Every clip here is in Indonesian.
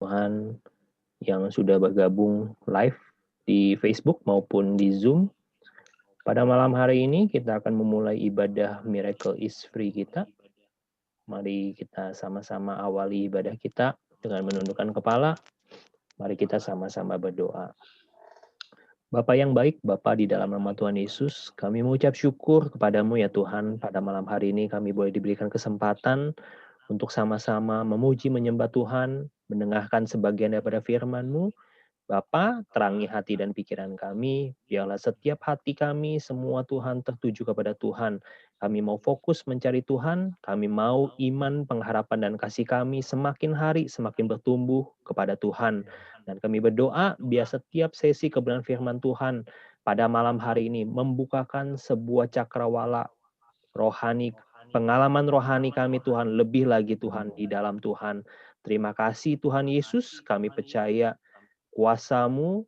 Tuhan yang sudah bergabung live di Facebook maupun di Zoom. Pada malam hari ini kita akan memulai ibadah Miracle is Free kita. Mari kita sama-sama awali ibadah kita dengan menundukkan kepala. Mari kita sama-sama berdoa. Bapa yang baik, Bapa di dalam nama Tuhan Yesus, kami mengucap syukur kepadamu ya Tuhan. Pada malam hari ini kami boleh diberikan kesempatan untuk sama-sama memuji menyembah Tuhan, mendengarkan sebagian daripada firman-Mu. Bapa, terangi hati dan pikiran kami, biarlah setiap hati kami semua Tuhan tertuju kepada Tuhan. Kami mau fokus mencari Tuhan, kami mau iman, pengharapan, dan kasih kami semakin hari semakin bertumbuh kepada Tuhan. Dan kami berdoa, biar setiap sesi kebenaran firman Tuhan pada malam hari ini membukakan sebuah cakrawala rohani, pengalaman rohani kami Tuhan, lebih lagi Tuhan di dalam Tuhan. Terima kasih Tuhan Yesus, kami percaya kuasa-Mu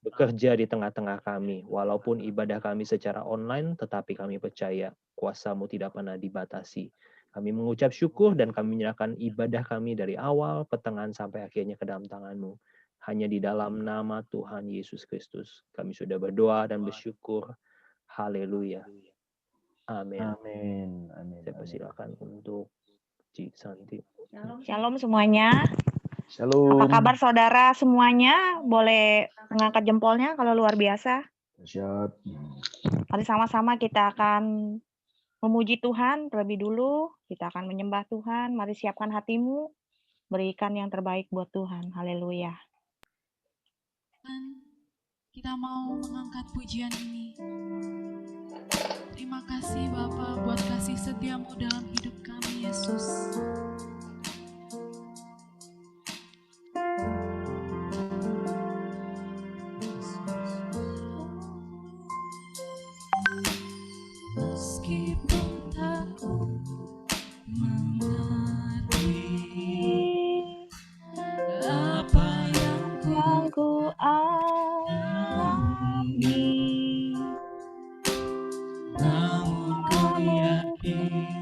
bekerja di tengah-tengah kami. Walaupun ibadah kami secara online, tetapi kami percaya kuasa-Mu tidak pernah dibatasi. Kami mengucap syukur dan kami menyerahkan ibadah kami dari awal, pertengahan, sampai akhirnya ke dalam tangan-Mu. Hanya di dalam nama Tuhan Yesus Kristus. Kami sudah berdoa dan bersyukur. Haleluya. Amin. Amin. Saya persilakan untuk Cik Santi. Shalom semuanya. Shalom. Apa kabar saudara semuanya? Boleh mengangkat jempolnya kalau luar biasa. Siap. Mari sama-sama kita akan memuji Tuhan terlebih dulu. Kita akan menyembah Tuhan. Mari siapkan hatimu. Berikan yang terbaik buat Tuhan. Haleluya. Kita mau mengangkat pujian ini. Terima kasih Bapa buat kasih setiamu dalam hidup kami, Yesus. Meskipun aku mengerti apa yang ku alami, namun ku yakin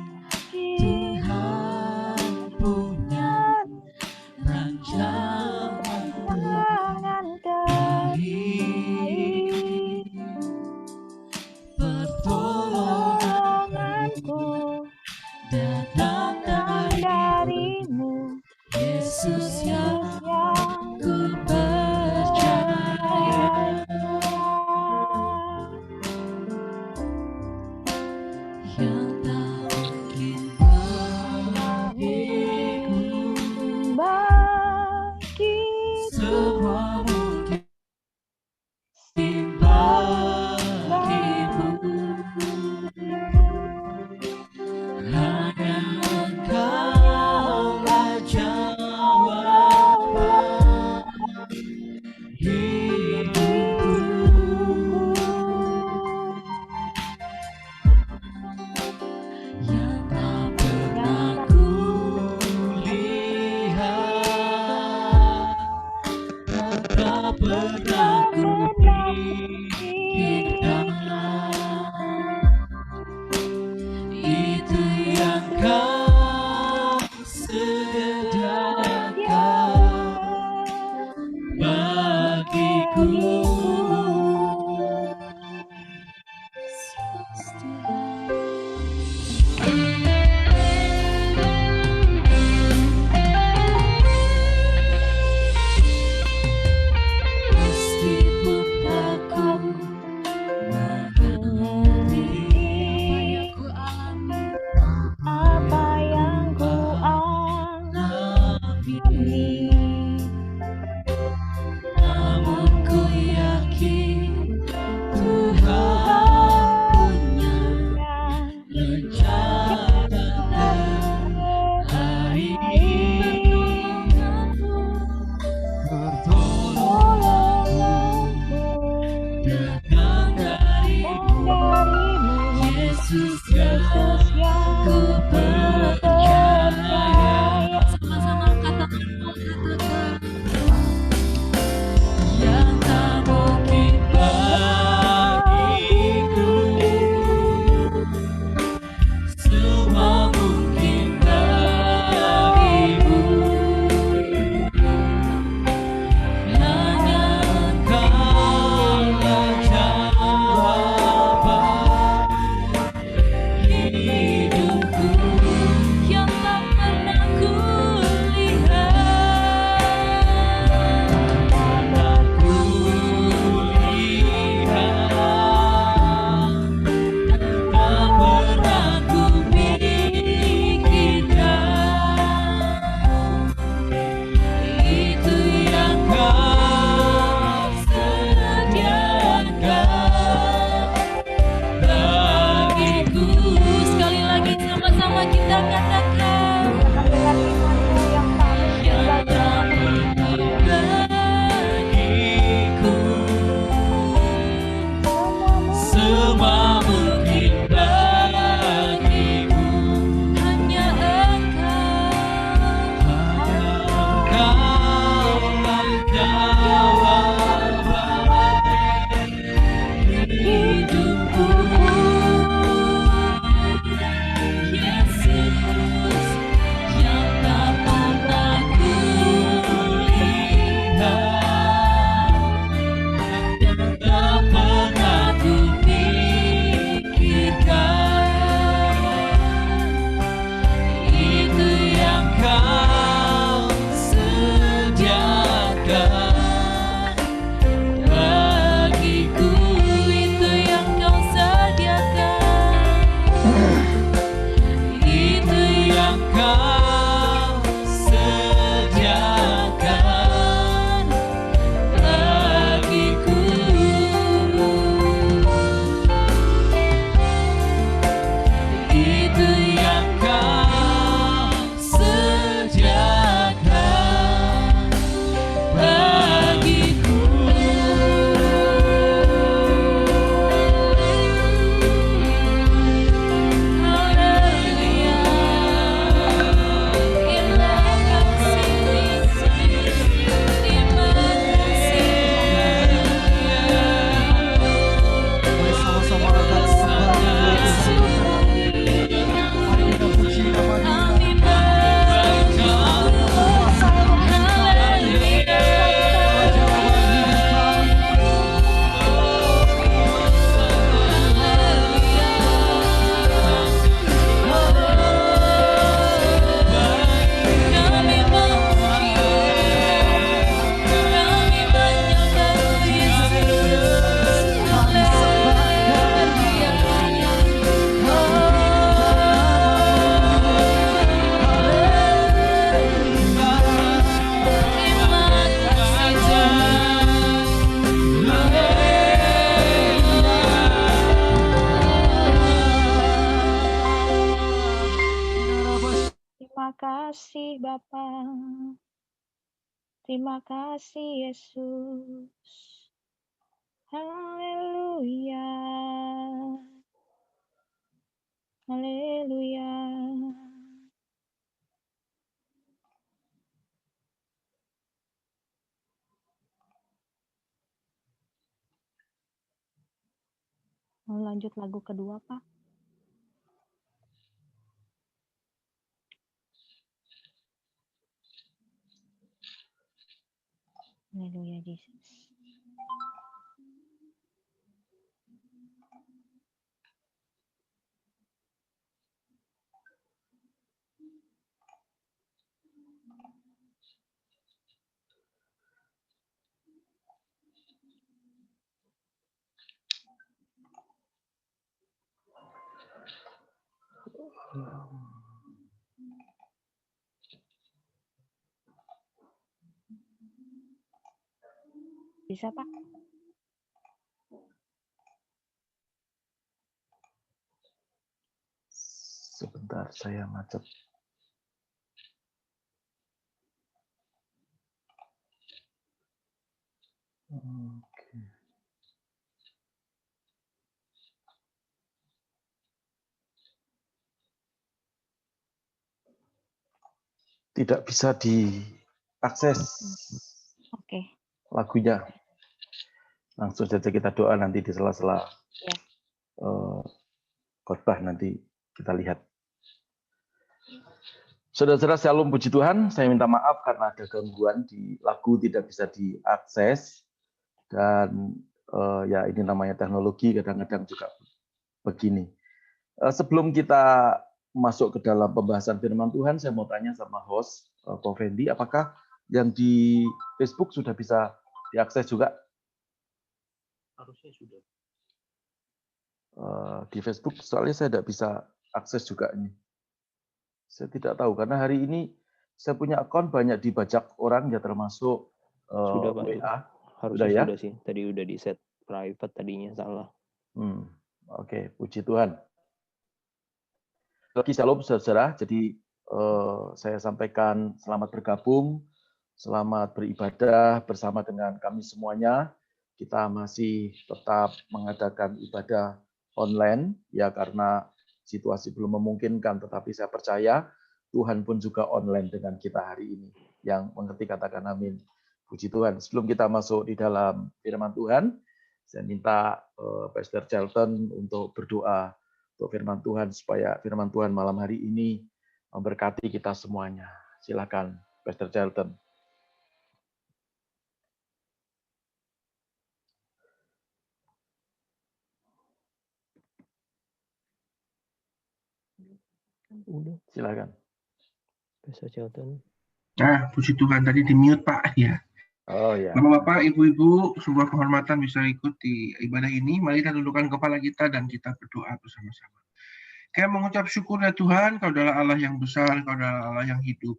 Tuhan punya rancangan terbaik. Pertolonganku datang darimu, Yesus yang ku percaya, yang tak mungkin bagiku, semua mungkin bagimu. Hanya Engkaulah jawaban hidupku. Yang tak pernah ku lihat, tak pernah ku pikirkan, itu yang Kau sediakan bagiku. Bapa. Terima kasih Yesus. Haleluya. Haleluya. Mau lanjut lagu kedua, Pak? Haleluya, Yesus. Bisa, Pak? Sebentar, saya macet. Oke. Tidak bisa diakses Oke. lagunya. Langsung saja kita doa nanti di sela-sela Ya. khotbah nanti kita lihat. Saudara-saudara, shalom, puji Tuhan. Saya minta maaf karena ada gangguan di lagu tidak bisa diakses. Dan ya ini namanya teknologi, kadang-kadang juga begini. Sebelum kita masuk ke dalam pembahasan firman Tuhan, saya mau tanya sama host, Ko Fendi, apakah yang di Facebook sudah bisa diakses juga? Harusnya sudah. Di Facebook, soalnya saya tidak bisa akses juga ini. Saya tidak tahu, karena hari ini saya punya akun banyak dibajak orang, ya termasuk Sudah, Pak. WA. Harusnya Sudah ya? sudah sih. Tadi udah di set private tadinya, salah. Oke, puji Tuhan. Lagi shalom saudara, jadi saya sampaikan selamat bergabung, selamat beribadah bersama dengan kami semuanya. Kita masih tetap mengadakan ibadah online, ya karena situasi belum memungkinkan, tetapi saya percaya Tuhan pun juga online dengan kita hari ini. Yang mengerti katakan amin. Puji Tuhan. Sebelum kita masuk di dalam firman Tuhan, saya minta Pastor Charlton untuk berdoa untuk firman Tuhan, supaya firman Tuhan malam hari ini memberkati kita semuanya. Silakan, Pastor Charlton. Udah, Silakan. Pastor Charlton. Nah, puji Tuhan, tadi di mute Pak ya. Oh ya. Bapak-bapak, ibu-ibu, sebuah kehormatan bisa ikut di ibadah ini. Mari kita dudukkan kepala kita dan kita berdoa bersama-sama. Kita mengucap syukur ya Tuhan, Kau adalah Allah yang besar, Kau adalah Allah yang hidup.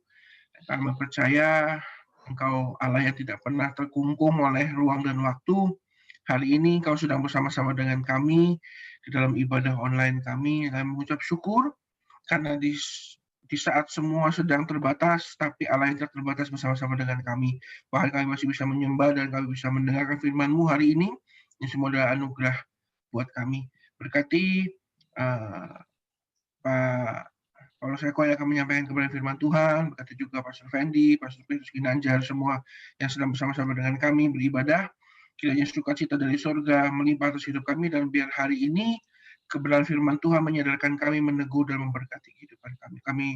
Kami percaya Engkau Allah yang tidak pernah terkungkung oleh ruang dan waktu. Hari ini Kau sedang bersama-sama dengan kami di dalam ibadah online kami. Kami mengucap syukur karena di saat semua sedang terbatas, tapi Allah yang tidak terbatas bersama-sama dengan kami. Bahkan kami masih bisa menyembah dan kami bisa mendengarkan firman-Mu hari ini. Ini semua adalah anugerah buat kami. Berkati Pak Paulus Eko yang akan menyampaikan kepada firman Tuhan, berkati juga Pastor Fendi, Pastor Petrus Ginanjar, semua yang sedang bersama-sama dengan kami beribadah. Kiranya sukacita dari surga melimpah atas hidup kami, dan biar hari ini kebenaran firman Tuhan menyadarkan kami, meneguh dan memberkati kehidupan kami. Kami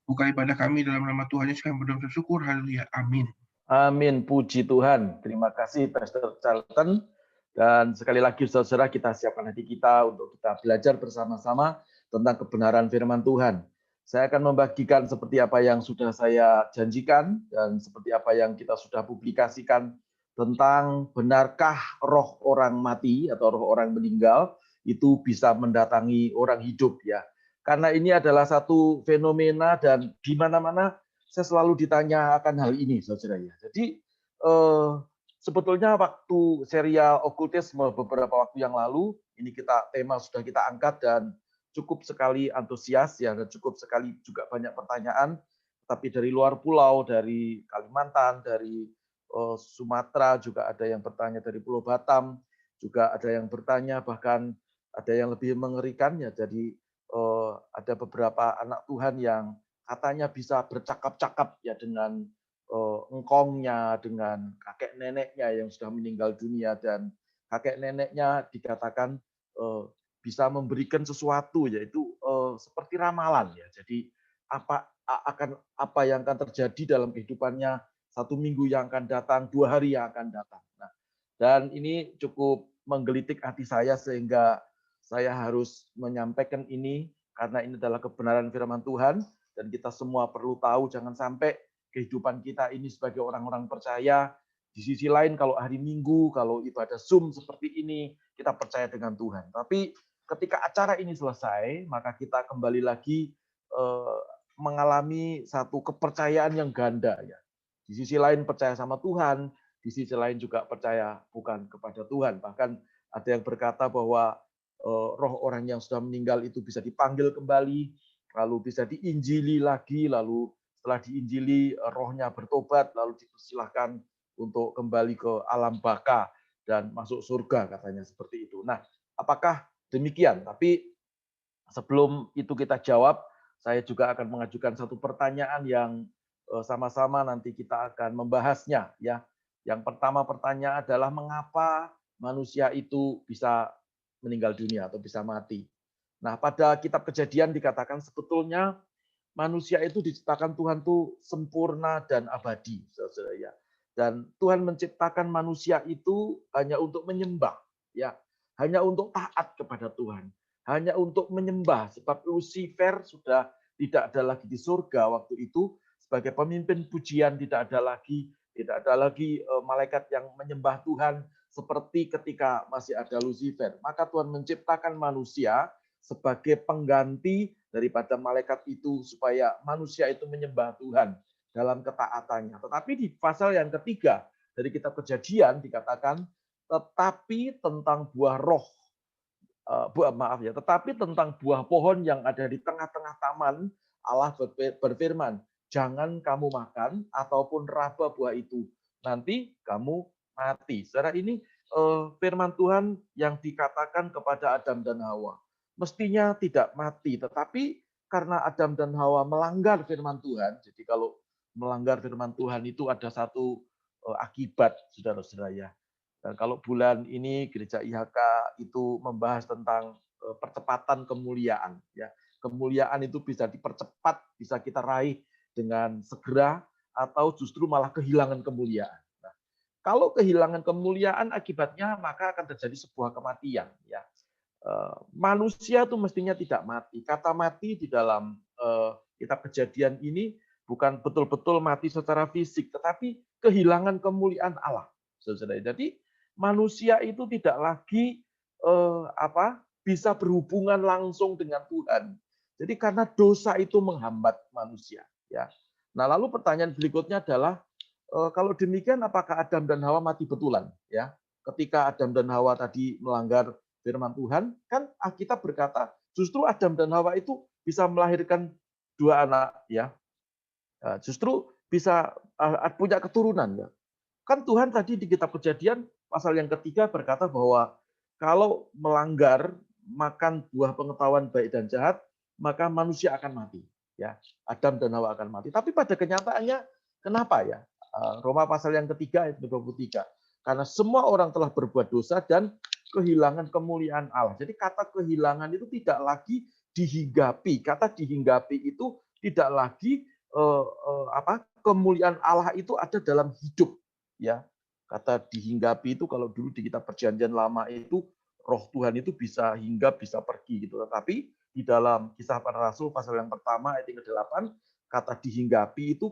buka ibadah kami dalam nama Tuhan Yesus, kami berdoa bersyukur. Haleluya. Amin. Amin. Puji Tuhan. Terima kasih Pastor Charlton. Dan sekali lagi saudara, kita siapkan hati kita untuk kita belajar bersama-sama tentang kebenaran firman Tuhan. Saya akan membagikan seperti apa yang sudah saya janjikan dan seperti apa yang kita sudah publikasikan tentang benarkah roh orang mati atau roh orang meninggal itu bisa mendatangi orang hidup ya. Karena ini adalah satu fenomena dan di mana-mana saya selalu ditanya akan hal ini, saudara ya. Jadi sebetulnya waktu serial okultisme beberapa waktu yang lalu, ini tema sudah kita angkat dan cukup sekali antusias ya, dan cukup sekali juga banyak pertanyaan. tapi dari luar pulau, dari Kalimantan, dari Sumatera, juga ada yang bertanya dari Pulau Batam, juga ada yang bertanya, bahkan ada yang lebih mengerikannya. Jadi ada beberapa anak Tuhan yang katanya bisa bercakap-cakap ya dengan engkongnya, dengan kakek neneknya yang sudah meninggal dunia, dan kakek neneknya dikatakan bisa memberikan sesuatu, yaitu seperti ramalan ya. Jadi apa yang akan terjadi dalam kehidupannya 1 minggu yang akan datang, 2 hari yang akan datang. Nah, dan ini cukup menggelitik hati saya sehingga saya harus menyampaikan ini karena ini adalah kebenaran firman Tuhan dan kita semua perlu tahu jangan sampai kehidupan kita ini sebagai orang-orang percaya di sisi lain kalau hari Minggu, kalau ibadah Zoom seperti ini, kita percaya dengan Tuhan. Tapi ketika acara ini selesai, maka kita kembali lagi mengalami satu kepercayaan yang ganda ya. Di sisi lain percaya sama Tuhan, di sisi lain juga percaya bukan kepada Tuhan. Bahkan ada yang berkata bahwa roh orang yang sudah meninggal itu bisa dipanggil kembali, lalu bisa diinjili lagi, lalu setelah diinjili rohnya bertobat, lalu dipersilahkan untuk kembali ke alam baka dan masuk surga katanya seperti itu. Nah, apakah demikian? Tapi sebelum itu kita jawab, saya juga akan mengajukan satu pertanyaan yang sama-sama nanti kita akan membahasnya ya. Yang pertama pertanyaan adalah mengapa manusia itu bisa meninggal dunia atau bisa mati. Nah, pada kitab Kejadian dikatakan sebetulnya manusia itu diciptakan Tuhan tuh sempurna dan abadi, saudara ya. Dan Tuhan menciptakan manusia itu hanya untuk menyembah ya, hanya untuk taat kepada Tuhan, hanya untuk menyembah sebab Lucifer sudah tidak ada lagi di surga waktu itu sebagai pemimpin pujian, tidak ada lagi malaikat yang menyembah Tuhan seperti ketika masih ada Lucifer. Maka Tuhan menciptakan manusia sebagai pengganti daripada malaikat itu supaya manusia itu menyembah Tuhan dalam ketaatannya. Tetapi di pasal yang ketiga dari kitab Kejadian dikatakan tetapi tentang buah roh, tetapi tentang buah pohon yang ada di tengah-tengah taman, Allah berfirman, jangan kamu makan ataupun raba buah itu, nanti kamu mati. Saudara, ini firman Tuhan yang dikatakan kepada Adam dan Hawa. Mestinya tidak mati, tetapi karena Adam dan Hawa melanggar firman Tuhan, jadi kalau melanggar firman Tuhan itu ada satu akibat, saudara-saudara ya. Dan kalau bulan ini gereja IHK itu membahas tentang percepatan kemuliaan ya. Kemuliaan itu bisa dipercepat, bisa kita raih dengan segera atau justru malah kehilangan kemuliaan. Nah, kalau kehilangan kemuliaan akibatnya maka akan terjadi sebuah kematian ya. Manusia itu mestinya tidak mati. Kata mati di dalam kitab Kejadian ini bukan betul-betul mati secara fisik, tetapi kehilangan kemuliaan Allah. Saudara. Jadi manusia itu tidak lagi bisa berhubungan langsung dengan Tuhan. Jadi karena dosa itu menghambat manusia. Ya. Nah, lalu pertanyaan berikutnya adalah kalau demikian apakah Adam dan Hawa mati betulan? Ya, ketika Adam dan Hawa tadi melanggar firman Tuhan, kan Alkitab berkata justru Adam dan Hawa itu bisa melahirkan 2 anak, ya, justru bisa punya keturunan, ya. Kan Tuhan tadi di kitab Kejadian pasal yang ketiga berkata bahwa kalau melanggar makan buah pengetahuan baik dan jahat, maka manusia akan mati. Ya, Adam dan Hawa akan mati. Tapi pada kenyataannya, kenapa ya? Roma pasal yang ketiga ayat 23. Karena semua orang telah berbuat dosa dan kehilangan kemuliaan Allah. Jadi kata kehilangan itu tidak lagi dihinggapi. Kata dihinggapi itu tidak lagi kemuliaan Allah itu ada dalam hidup. Ya, kata dihinggapi itu kalau dulu di kitab Perjanjian Lama itu roh Tuhan itu bisa hinggap, bisa pergi gitu. Tetapi di dalam Kisah Para Rasul pasal yang pertama ayat 8 kata dihinggapi itu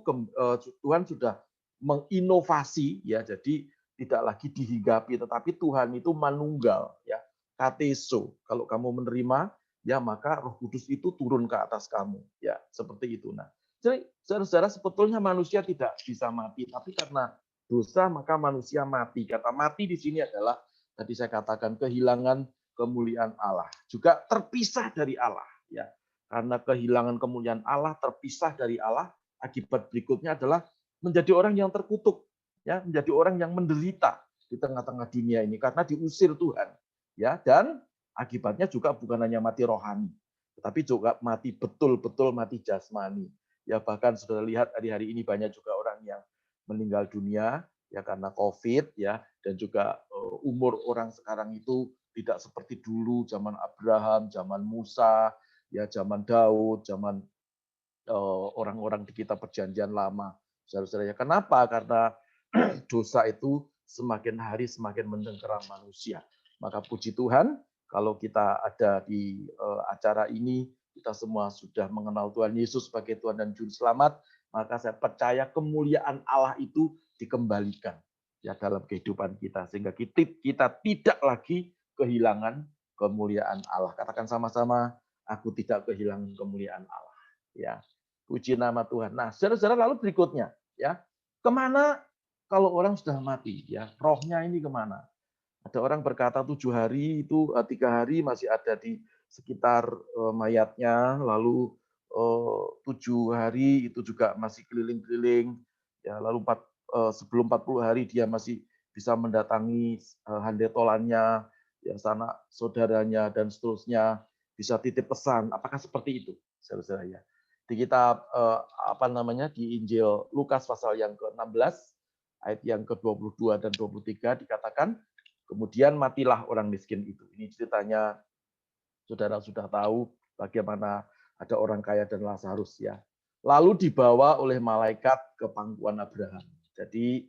Tuhan sudah menginovasi ya, jadi tidak lagi dihinggapi, tetapi Tuhan itu manunggal ya, kateso. Kalau kamu menerima ya maka Roh Kudus itu turun ke atas kamu ya, seperti itu. Nah, jadi saudara-saudara sebetulnya manusia tidak bisa mati, tapi karena dosa maka manusia mati. Kata mati di sini adalah tadi saya katakan kehilangan kemuliaan Allah, juga terpisah dari Allah ya. Karena kehilangan kemuliaan Allah, terpisah dari Allah, akibat berikutnya adalah menjadi orang yang terkutuk, ya, menjadi orang yang menderita di tengah-tengah dunia ini karena diusir Tuhan, ya. Dan akibatnya juga bukan hanya mati rohani, tetapi juga mati betul-betul mati jasmani. Ya, bahkan sudah lihat hari-hari ini banyak juga orang yang meninggal dunia ya karena COVID, ya, dan juga umur orang sekarang itu tidak seperti dulu zaman Abraham, zaman Musa, ya, zaman Daud, zaman orang-orang di kitab perjanjian lama. Saudara-saudara, kenapa? Karena dosa itu semakin hari semakin mendengkeram manusia. Maka puji Tuhan, kalau kita ada di acara ini, kita semua sudah mengenal Tuhan Yesus sebagai Tuhan dan Juru Selamat, maka saya percaya kemuliaan Allah itu dikembalikan ya dalam kehidupan kita, sehingga kita tidak lagi kehilangan kemuliaan Allah. Katakan sama-sama, aku tidak kehilangan kemuliaan Allah. Ya, puji nama Tuhan. Nah, saudara-saudara, lalu berikutnya, ya, kemana kalau orang sudah mati? Ya, rohnya ini kemana? Ada orang berkata 7 hari itu 3 hari masih ada di sekitar mayatnya, lalu 7 hari itu juga masih keliling-keliling, ya, lalu sebelum 40 hari dia masih bisa mendatangi handetolannya, ya, sanak saudaranya dan seterusnya, bisa titip pesan. Apakah seperti itu, saudara-saudara ya? Di kitab di Injil Lukas pasal yang ke-16 ayat yang ke-22 dan 23 dikatakan, kemudian matilah orang miskin itu. Ini ceritanya saudara sudah tahu bagaimana ada orang kaya dan Lazarus, ya. Lalu dibawa oleh malaikat ke pangkuan Abraham. Jadi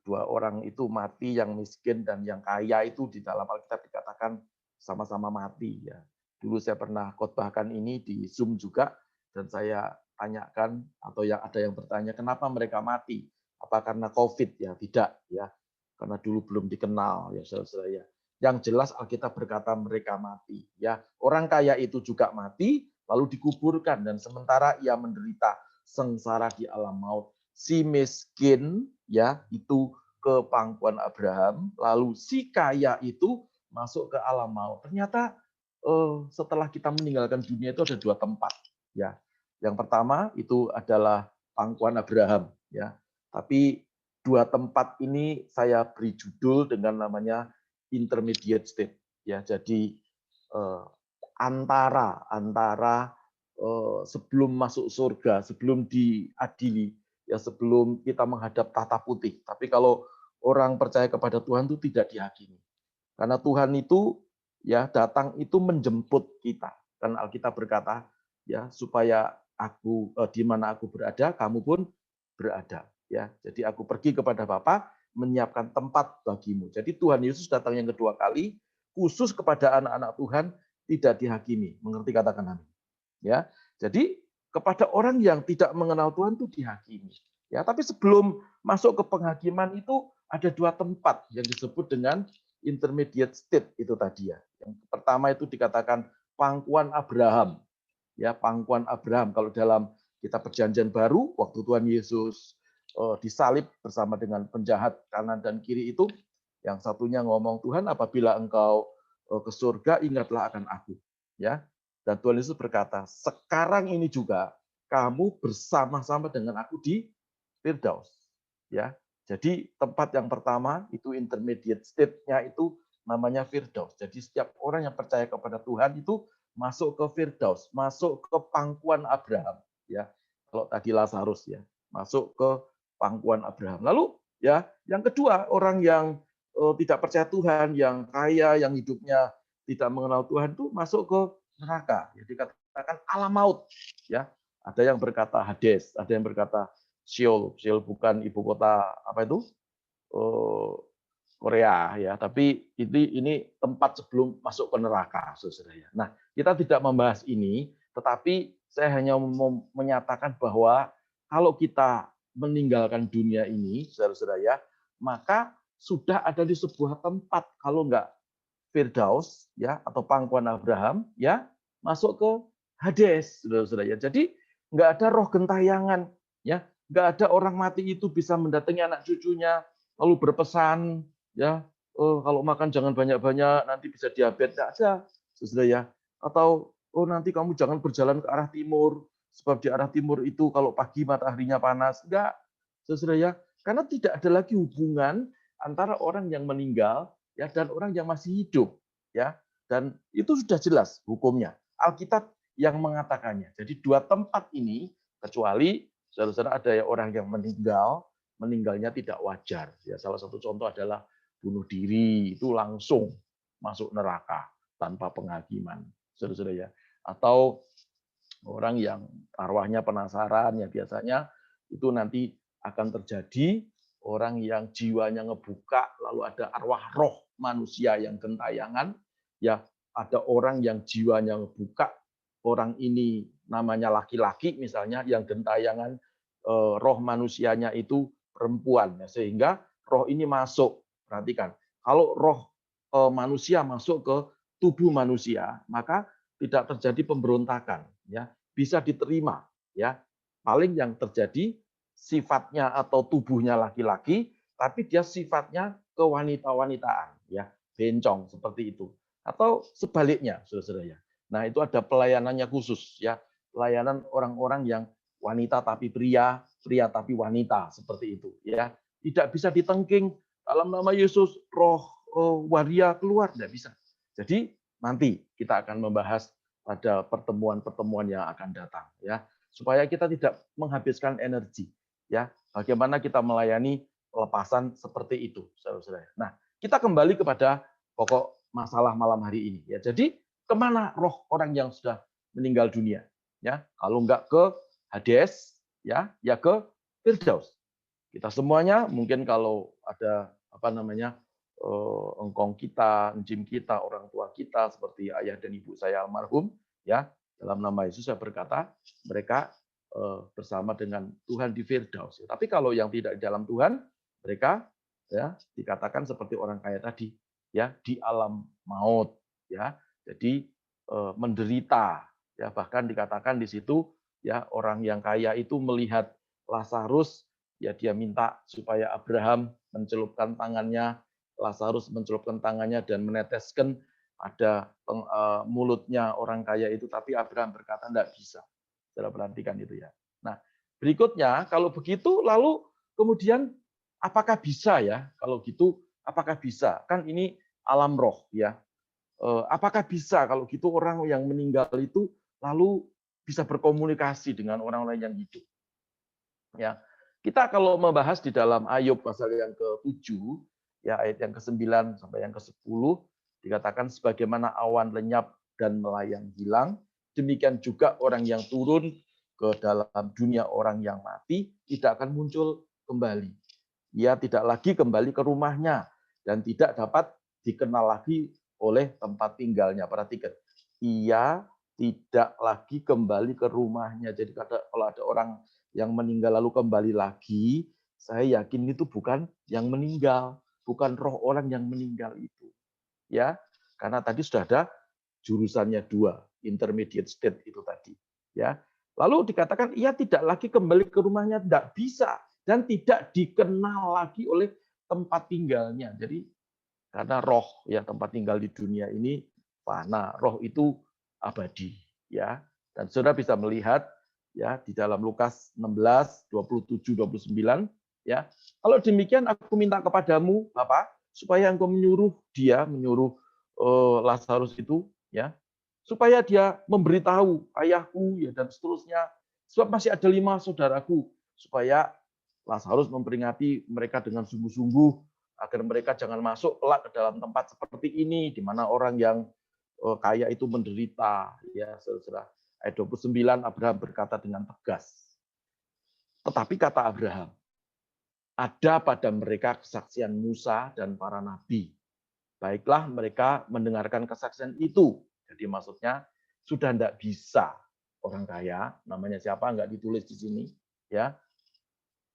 2 orang itu mati, yang miskin dan yang kaya itu di dalam Alkitab dikatakan sama-sama mati, ya. Dulu saya pernah khotbahkan ini di Zoom juga, dan saya tanyakan atau ada yang bertanya kenapa mereka mati? Apa karena COVID? Ya tidak, ya, karena dulu belum dikenal, ya saudara-saudara. Yang jelas Alkitab berkata mereka mati, ya. Orang kaya itu juga mati lalu dikuburkan, dan sementara ia menderita sengsara di alam maut. Si miskin, ya, itu ke pangkuan Abraham, lalu si kaya itu masuk ke alam maut. Ternyata setelah kita meninggalkan dunia itu ada 2 tempat, ya. Yang pertama itu adalah pangkuan Abraham, ya. Tapi 2 tempat ini saya beri judul dengan namanya intermediate state, ya. Jadi antara sebelum masuk surga, sebelum diadili, ya, sebelum kita menghadap tahta putih. Tapi kalau orang percaya kepada Tuhan itu tidak dihakimi. Karena Tuhan itu, ya, datang itu menjemput kita. Dan Alkitab berkata, ya, supaya aku di mana aku berada, kamu pun berada, ya. Jadi aku pergi kepada Bapa menyiapkan tempat bagimu. Jadi Tuhan Yesus datang yang kedua kali khusus kepada anak-anak Tuhan, tidak dihakimi. Mengerti, katakan amin. Ya. Jadi kepada orang yang tidak mengenal Tuhan itu dihakimi. Ya, tapi sebelum masuk ke penghakiman itu ada 2 tempat yang disebut dengan intermediate state itu tadi, ya. Yang pertama itu dikatakan pangkuan Abraham. Ya, pangkuan Abraham kalau dalam kitab Perjanjian Baru waktu Tuhan Yesus disalib bersama dengan penjahat kanan dan kiri itu, yang satunya ngomong, Tuhan, apabila engkau ke surga ingatlah akan aku, ya. Dan Tuhan Yesus berkata, sekarang ini juga kamu bersama-sama dengan aku di Firdaus, ya. Jadi tempat yang pertama itu intermediate state-nya itu namanya Firdaus. Jadi setiap orang yang percaya kepada Tuhan itu masuk ke Firdaus, masuk ke pangkuan Abraham, ya. Kalau tadi Lazarus, ya, masuk ke pangkuan Abraham. Lalu, ya, yang kedua, orang yang tidak percaya Tuhan, yang kaya, yang hidupnya tidak mengenal Tuhan itu masuk ke neraka. Jadi dikatakan alam maut, ya. Ada yang berkata Hades, ada yang berkata Sheol. Sheol bukan ibu kota apa itu? Korea, ya, tapi ini tempat sebelum masuk ke neraka, saudara, ya. Nah, kita tidak membahas ini, tetapi saya hanya mau menyatakan bahwa kalau kita meninggalkan dunia ini, saudara-saudara, ya, maka sudah ada di sebuah tempat, kalau enggak Firdaus, ya, atau pangkuan Abraham, ya, masuk ke Hades, saudara-saudara, ya. Jadi enggak ada roh gentayangan, ya, enggak ada orang mati itu bisa mendatangi anak cucunya lalu berpesan, ya, kalau makan jangan banyak-banyak, nanti bisa diabetes. Tidak ada, saudara, ya. Atau nanti kamu jangan berjalan ke arah timur, sebab di arah timur itu kalau pagi mataharinya panas. Enggak, saudara ya, karena tidak ada lagi hubungan antara orang yang meninggal ya dan orang yang masih hidup ya. Dan itu sudah jelas hukumnya. Alkitab yang mengatakannya. Jadi dua tempat ini, kecuali saudara-saudara ada orang yang meninggalnya tidak wajar. Ya, salah satu contoh adalah bunuh diri, itu langsung masuk neraka tanpa penghakiman, saudara-saudara ya. Atau orang yang arwahnya penasaran, ya biasanya itu nanti akan terjadi orang yang jiwanya ngebuka, lalu ada arwah roh manusia yang gentayangan, ya ada orang yang jiwanya ngebuka, orang ini namanya laki-laki misalnya, yang gentayangan roh manusianya itu perempuan, ya, sehingga roh ini masuk. Perhatikan, kalau roh manusia masuk ke tubuh manusia, maka tidak terjadi pemberontakan, ya bisa diterima, ya paling yang terjadi sifatnya atau tubuhnya laki-laki, tapi dia sifatnya kewanita-wanitaan, ya bencong seperti itu, atau sebaliknya, saudara-saudara ya. Nah itu ada pelayanannya khusus, ya pelayanan orang-orang yang wanita tapi pria, pria tapi wanita seperti itu, ya tidak bisa ditengking dalam nama Yesus roh waria keluar, tidak bisa. Jadi nanti kita akan membahas pada pertemuan-pertemuan yang akan datang, ya supaya kita tidak menghabiskan energi, ya bagaimana kita melayani pelepasan seperti itu, saudara-saudara. Nah kita kembali kepada pokok masalah malam hari ini, ya jadi kemana roh orang yang sudah meninggal dunia, ya kalau enggak ke Hades, ya ke Firdaus. Kita semuanya mungkin kalau ada engkong kita, encim kita, orang tua kita seperti ayah dan ibu saya almarhum, ya dalam nama Yesus saya berkata mereka bersama dengan Tuhan di Firdaus. Tapi kalau yang tidak di dalam Tuhan, mereka ya dikatakan seperti orang kaya tadi, ya di alam maut, ya jadi menderita, ya bahkan dikatakan di situ ya orang yang kaya itu melihat Lazarus, ya dia minta supaya Abraham mencelupkan tangannya, Lazarus mencelupkan tangannya dan meneteskan ada mulutnya orang kaya itu, tapi Abraham berkata tidak bisa. Saudara perhatikan itu ya. Nah berikutnya kalau begitu lalu kemudian apakah bisa ya kalau gitu? Apakah bisa? Kan ini alam roh ya. Apakah bisa kalau gitu orang yang meninggal itu lalu bisa berkomunikasi dengan orang-orang yang hidup? Ya, kita kalau membahas di dalam Ayub pasal yang ke-7, ya ayat yang ke-9 sampai yang ke-10 dikatakan sebagaimana awan lenyap dan melayang hilang, demikian juga orang yang turun ke dalam dunia orang yang mati tidak akan muncul kembali. Ia tidak lagi kembali ke rumahnya dan tidak dapat dikenal lagi oleh tempat tinggalnya. Perhatikan, ia tidak lagi kembali ke rumahnya. Jadi kalau ada orang yang meninggal lalu kembali lagi, saya yakin itu bukan yang meninggal, bukan roh orang yang meninggal itu. Ya, karena tadi sudah ada jurusannya 2, intermediate state itu tadi. Ya, lalu dikatakan ia tidak lagi kembali ke rumahnya, tidak bisa dan tidak dikenal lagi oleh tempat tinggalnya. Jadi karena roh yang tempat tinggal di dunia ini fana, roh itu abadi, ya. Dan saudara bisa melihat ya di dalam Lukas 16 27 29 ya. Kalau demikian aku minta kepadamu Bapak supaya engkau menyuruh Lazarus itu ya, supaya dia memberitahu ayahku ya dan seterusnya, sebab masih ada 5 saudaraku, supaya Lazarus memperingati mereka dengan sungguh-sungguh agar mereka jangan masuk kelak ke dalam tempat seperti ini di mana orang yang kaya itu menderita, ya saudara. Ayat 29 Abraham berkata dengan tegas. Tetapi kata Abraham, ada pada mereka kesaksian Musa dan para nabi. Baiklah mereka mendengarkan kesaksian itu. Jadi maksudnya sudah tidak bisa orang kaya, namanya siapa nggak ditulis di sini, ya.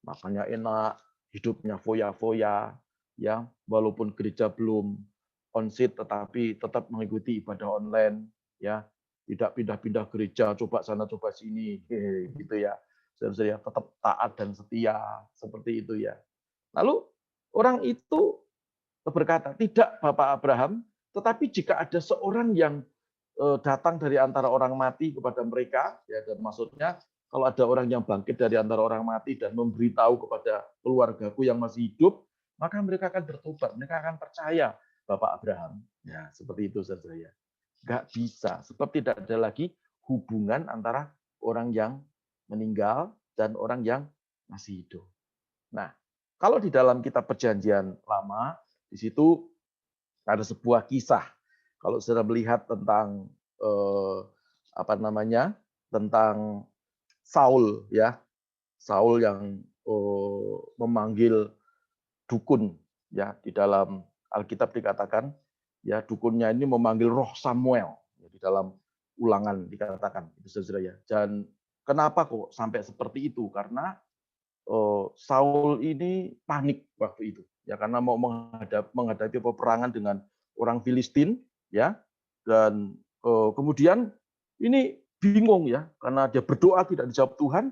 Makanya enak, hidupnya foya-foya, ya walaupun gereja belum on-site tetapi tetap mengikuti ibadah online, ya tidak pindah-pindah gereja, coba sana coba sini, gitu ya. Saudara-saudara tetap taat dan setia seperti itu ya. Lalu orang itu berkata, tidak Bapak Abraham, tetapi jika ada seorang yang datang dari antara orang mati kepada mereka, ya dan maksudnya kalau ada orang yang bangkit dari antara orang mati dan memberitahu kepada keluargaku yang masih hidup, maka mereka akan bertobat, mereka akan percaya Bapak Abraham. Ya, seperti itu saudara ya. Nggak bisa, sebab tidak ada lagi hubungan antara orang yang meninggal dan orang yang masih hidup. Nah, kalau di dalam kitab Perjanjian Lama, di situ ada sebuah kisah. Kalau saudara melihat tentang tentang Saul, ya, Saul yang memanggil dukun, ya, di dalam Alkitab dikatakan, ya, dukunnya ini memanggil roh Samuel, ya, di dalam Ulangan dikatakan, itu saudara ya. Dan kenapa kok sampai seperti itu? Karena Saul ini panik waktu itu, ya, karena mau menghadapi peperangan dengan orang Filistin, ya, dan kemudian ini bingung, ya, karena dia berdoa tidak dijawab Tuhan,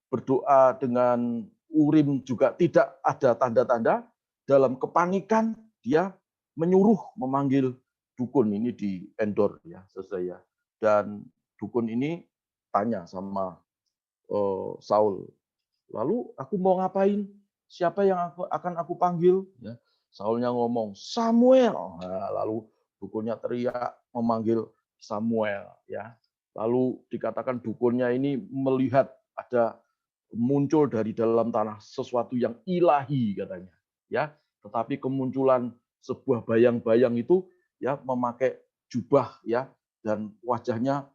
berdoa dengan Urim juga tidak ada tanda-tanda. Dalam kepanikan dia menyuruh memanggil dukun ini di Endor, ya, saudara ya. Dan dukun ini tanya sama Saul, lalu aku mau ngapain? Siapa yang akan aku panggil? Ya, Saulnya ngomong Samuel. Nah, lalu dukunnya teriak memanggil Samuel. Ya, lalu dikatakan dukunnya ini melihat ada muncul dari dalam tanah sesuatu yang ilahi katanya. Ya, tetapi kemunculan sebuah bayang-bayang itu, ya, memakai jubah, ya, dan wajahnya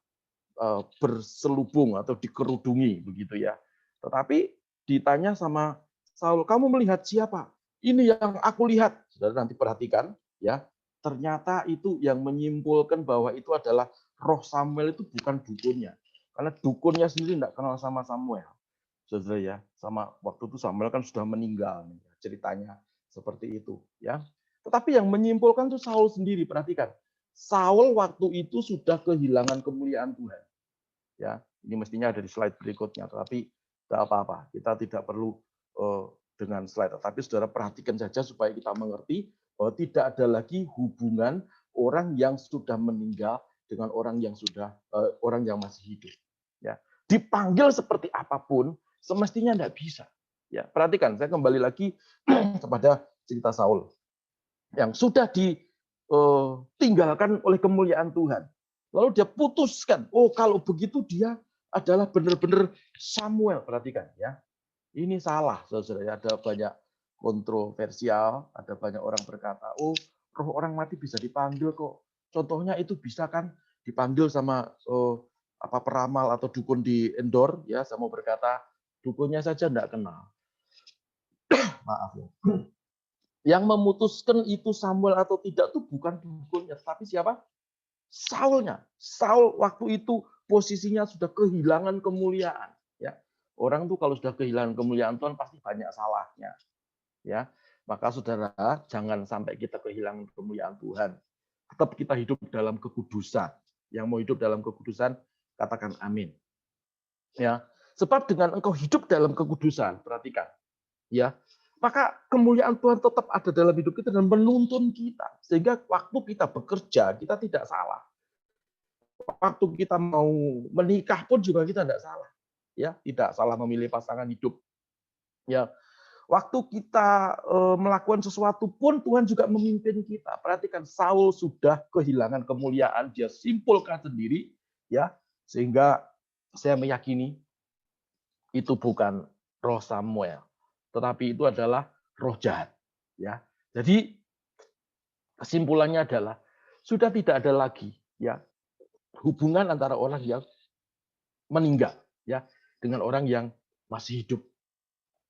berselubung atau dikerudungi begitu, ya. Tetapi ditanya sama Saul, kamu melihat siapa? Ini yang aku lihat. Saudara nanti perhatikan, ya. Ternyata itu yang menyimpulkan bahwa itu adalah roh Samuel, itu bukan dukunnya. Karena dukunnya sendiri tidak kenal sama Samuel. Saudara ya, sama waktu itu Samuel kan sudah meninggal, ceritanya seperti itu, ya. Tetapi yang menyimpulkan itu Saul sendiri. Perhatikan, Saul waktu itu sudah kehilangan kemuliaan Tuhan. Ya, ini mestinya ada di slide berikutnya, tetapi tidak apa-apa, kita tidak perlu dengan slide. Tetapi saudara perhatikan saja supaya kita mengerti bahwa tidak ada lagi hubungan orang yang sudah meninggal dengan orang yang masih hidup. Ya, dipanggil seperti apapun, semestinya tidak bisa. Ya, perhatikan, saya kembali lagi kepada cerita Saul yang sudah ditinggalkan oleh kemuliaan Tuhan. Lalu dia putuskan, oh kalau begitu dia adalah benar-benar Samuel. Perhatikan, ya. Ini salah, saudara. Ada banyak kontroversial, ada banyak orang berkata, oh roh orang mati bisa dipanggil kok. Contohnya itu bisa kan dipanggil sama peramal atau dukun di Endor, ya, sama berkata dukunnya saja tidak kenal. Maaf ya. Yang memutuskan itu Samuel atau tidak itu bukan dukunnya, tapi siapa? Saulnya. Saul waktu itu posisinya sudah kehilangan kemuliaan. Ya, orang tuh kalau sudah kehilangan kemuliaan Tuhan pasti banyak salahnya. Ya, maka saudara jangan sampai kita kehilangan kemuliaan Tuhan. Tetap kita hidup dalam kekudusan. Yang mau hidup dalam kekudusan katakan amin. Ya, sebab dengan engkau hidup dalam kekudusan, perhatikan, ya, maka kemuliaan Tuhan tetap ada dalam hidup kita dan menuntun kita. Sehingga waktu kita bekerja, kita tidak salah. Waktu kita mau menikah pun juga kita tidak salah. Ya, tidak salah memilih pasangan hidup. Ya, waktu kita melakukan sesuatu pun Tuhan juga memimpin kita. Perhatikan, Saul sudah kehilangan kemuliaan, dia simpulkan sendiri, ya, sehingga saya meyakini itu bukan roh Samuel, tetapi itu adalah roh jahat, ya. Jadi kesimpulannya adalah sudah tidak ada lagi, ya, hubungan antara orang yang meninggal, ya, dengan orang yang masih hidup.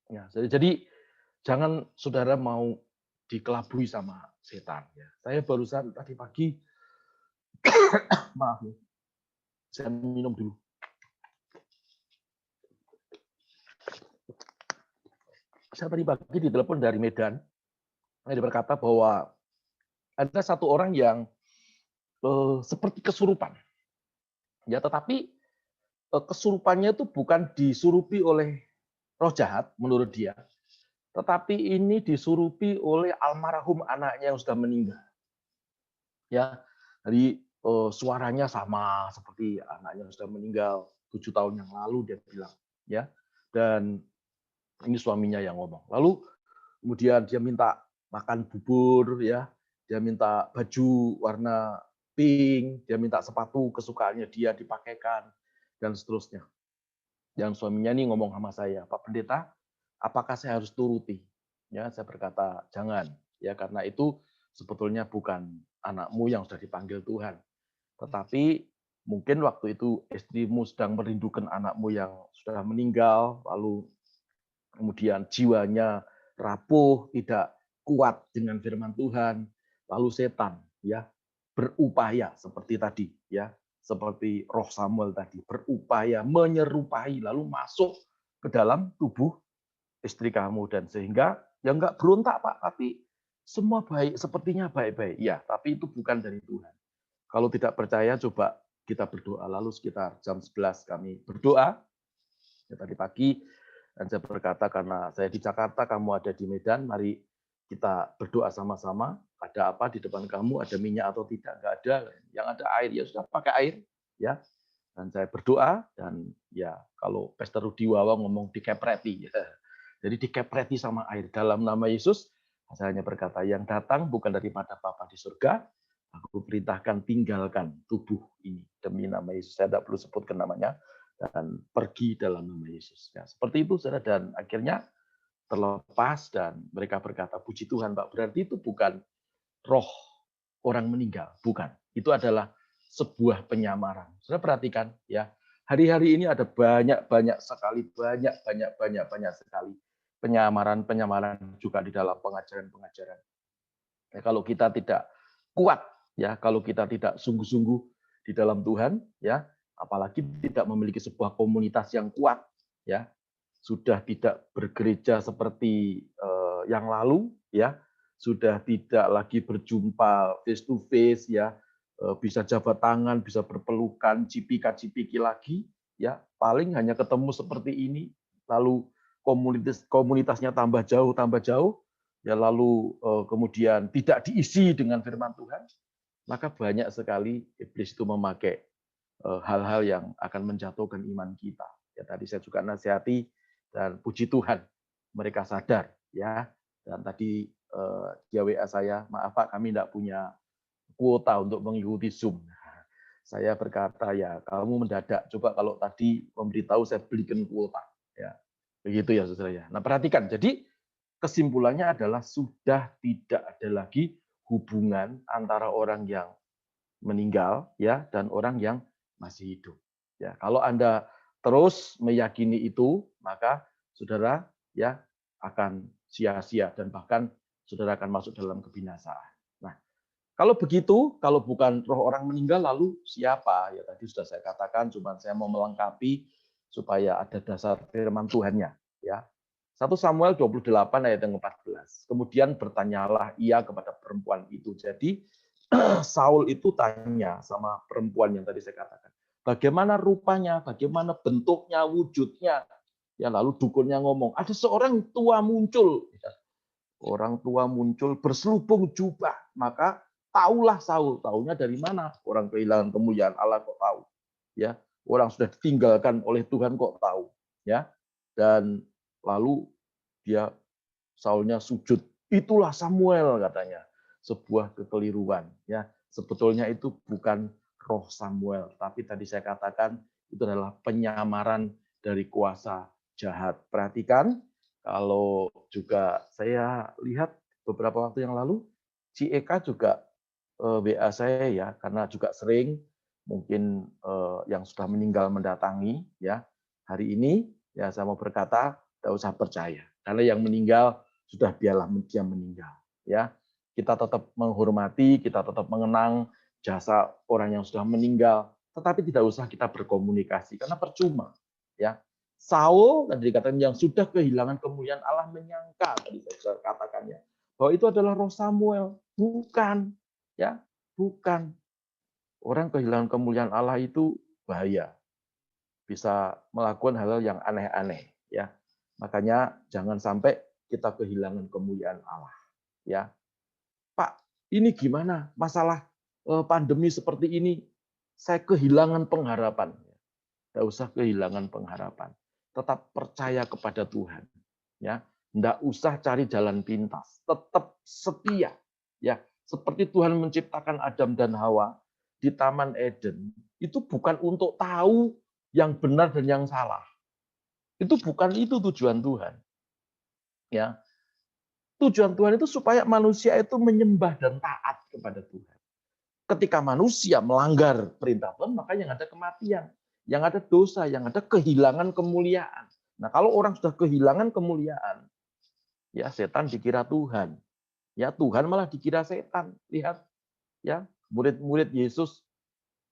Ya, jadi jangan saudara mau dikelabui sama setan. Ya. Saya barusan tadi pagi, maaf, saya minum dulu. Saya tadi pagi ditelepon dari Medan. Dia berkata bahwa ada satu orang yang seperti kesurupan. Ya, tetapi kesurupannya itu bukan disurupi oleh roh jahat menurut dia, tetapi ini disurupi oleh almarhum anaknya yang sudah meninggal. Ya, jadi suaranya sama seperti anaknya yang sudah meninggal 7 tahun yang lalu. Dia bilang, ya. Dan ini suaminya yang ngomong. Lalu kemudian dia minta makan bubur, ya. Dia minta baju warna pink, dia minta sepatu kesukaannya dia dipakaikan, dan seterusnya. Dan suaminya ini ngomong sama saya, Pak Pendeta, apakah saya harus turuti? Ya, saya berkata jangan, ya, karena itu sebetulnya bukan anakmu yang sudah dipanggil Tuhan, tetapi mungkin waktu itu istrimu sedang merindukan anakmu yang sudah meninggal, lalu kemudian jiwanya rapuh, tidak kuat dengan firman Tuhan, lalu setan, ya, berupaya seperti tadi, ya, seperti roh Samuel tadi, berupaya menyerupai, lalu masuk ke dalam tubuh istri kamu, dan sehingga ya enggak berontak, Pak, tapi semua baik, sepertinya baik-baik. Ya, tapi itu bukan dari Tuhan. Kalau tidak percaya, coba kita berdoa. Lalu sekitar jam 11 kami berdoa, ya, tadi pagi, dan saya berkata, karena saya di Jakarta, kamu ada di Medan, mari kita berdoa sama-sama. Ada apa di depan kamu? Ada minyak atau tidak? Enggak ada. Yang ada air, ya sudah pakai air, ya. Dan saya berdoa, dan ya kalau Pastor Rudi Wawa ngomong dikepreti, ya. Jadi dikepreti sama air dalam nama Yesus. Saya hanya berkata, yang datang bukan daripada Bapa di surga, aku perintahkan tinggalkan tubuh ini demi nama Yesus. Saya tidak perlu sebutkan namanya, dan pergi dalam nama Yesus. Ya, seperti itu, saudara, dan akhirnya terlepas, dan mereka berkata, puji Tuhan, Pak, berarti itu bukan roh orang meninggal, bukan. Itu adalah sebuah penyamaran. Saudara perhatikan, ya, hari-hari ini ada banyak sekali penyamaran juga di dalam pengajaran. Ya, kalau kita tidak kuat, ya, kalau kita tidak sungguh-sungguh di dalam Tuhan, ya, apalagi tidak memiliki sebuah komunitas yang kuat, ya, sudah tidak bergereja seperti yang lalu, ya, sudah tidak lagi berjumpa face to face, ya, bisa jabat tangan, bisa berpelukan, cipika-cipiki lagi, ya, paling hanya ketemu seperti ini, lalu komunitasnya tambah jauh, ya, lalu kemudian tidak diisi dengan firman Tuhan, maka banyak sekali iblis itu memakai hal-hal yang akan menjatuhkan iman kita. Ya, tadi saya juga nasihati, dan puji Tuhan mereka sadar, ya. Dan tadi dia WA saya, maaf Pak, kami tidak punya kuota untuk mengikuti Zoom. Saya berkata, ya kamu mendadak, coba kalau tadi memberitahu saya belikan kuota, ya. Begitu ya, saudara, ya. Nah, perhatikan, jadi kesimpulannya adalah sudah tidak ada lagi hubungan antara orang yang meninggal, ya, dan orang yang masih hidup. Ya, kalau Anda terus meyakini itu, maka saudara, ya, akan sia-sia, dan bahkan saudara akan masuk dalam kebinasaan. Nah, kalau begitu, kalau bukan roh orang meninggal, lalu siapa? Ya, tadi sudah saya katakan, cuma saya mau melengkapi supaya ada dasar firman Tuhannya, ya. 1 Samuel 28 ayat yang 14. Kemudian bertanyalah ia kepada perempuan itu. Jadi Saul itu tanya sama perempuan yang tadi saya katakan, bagaimana rupanya, bagaimana bentuknya, wujudnya. Ya, lalu dukunnya ngomong, ada seorang tua muncul. Orang tua muncul berselubung jubah. Maka taulah Saul. Taunya dari mana? Orang kehilangan kemuliaan Allah kok tahu. Ya, orang sudah ditinggalkan oleh Tuhan kok tahu. Ya, dan lalu dia Saulnya sujud. Itulah Samuel, katanya. Sebuah kekeliruan, ya. Sebetulnya itu bukan roh Samuel, tapi tadi saya katakan itu adalah penyamaran dari kuasa jahat. Perhatikan, kalau juga saya lihat beberapa waktu yang lalu, si Eka juga WA saya, ya, karena juga sering mungkin yang sudah meninggal mendatangi, ya. Hari ini ya saya mau berkata, tidak usah percaya, karena yang meninggal sudah biarlah dia meninggal, ya. Kita tetap menghormati, kita tetap mengenang jasa orang yang sudah meninggal, tetapi tidak usah kita berkomunikasi karena percuma, ya. Saul tadi dikatakan yang sudah kehilangan kemuliaan Allah menyangka, tadi saya katakannya, bahwa itu adalah roh Samuel, bukan, ya, bukan. Orang kehilangan kemuliaan Allah itu bahaya, bisa melakukan hal-hal yang aneh-aneh, ya. Makanya jangan sampai kita kehilangan kemuliaan Allah, ya. Pak, ini gimana masalah pandemi seperti ini? Saya kehilangan pengharapan. Tidak usah kehilangan pengharapan. tetap percaya kepada Tuhan. Ya, enggak usah cari jalan pintas, tetap setia. Ya, seperti Tuhan menciptakan Adam dan Hawa di Taman Eden, itu bukan untuk tahu yang benar dan yang salah. Itu bukan itu tujuan Tuhan. Ya, tujuan Tuhan itu supaya manusia itu menyembah dan taat kepada Tuhan. Ketika manusia melanggar perintah Tuhan, maka yang ada kematian, yang ada dosa, yang ada kehilangan kemuliaan. Nah, kalau orang sudah kehilangan kemuliaan, ya setan dikira Tuhan. Ya, Tuhan malah dikira setan. Lihat, ya, murid-murid Yesus,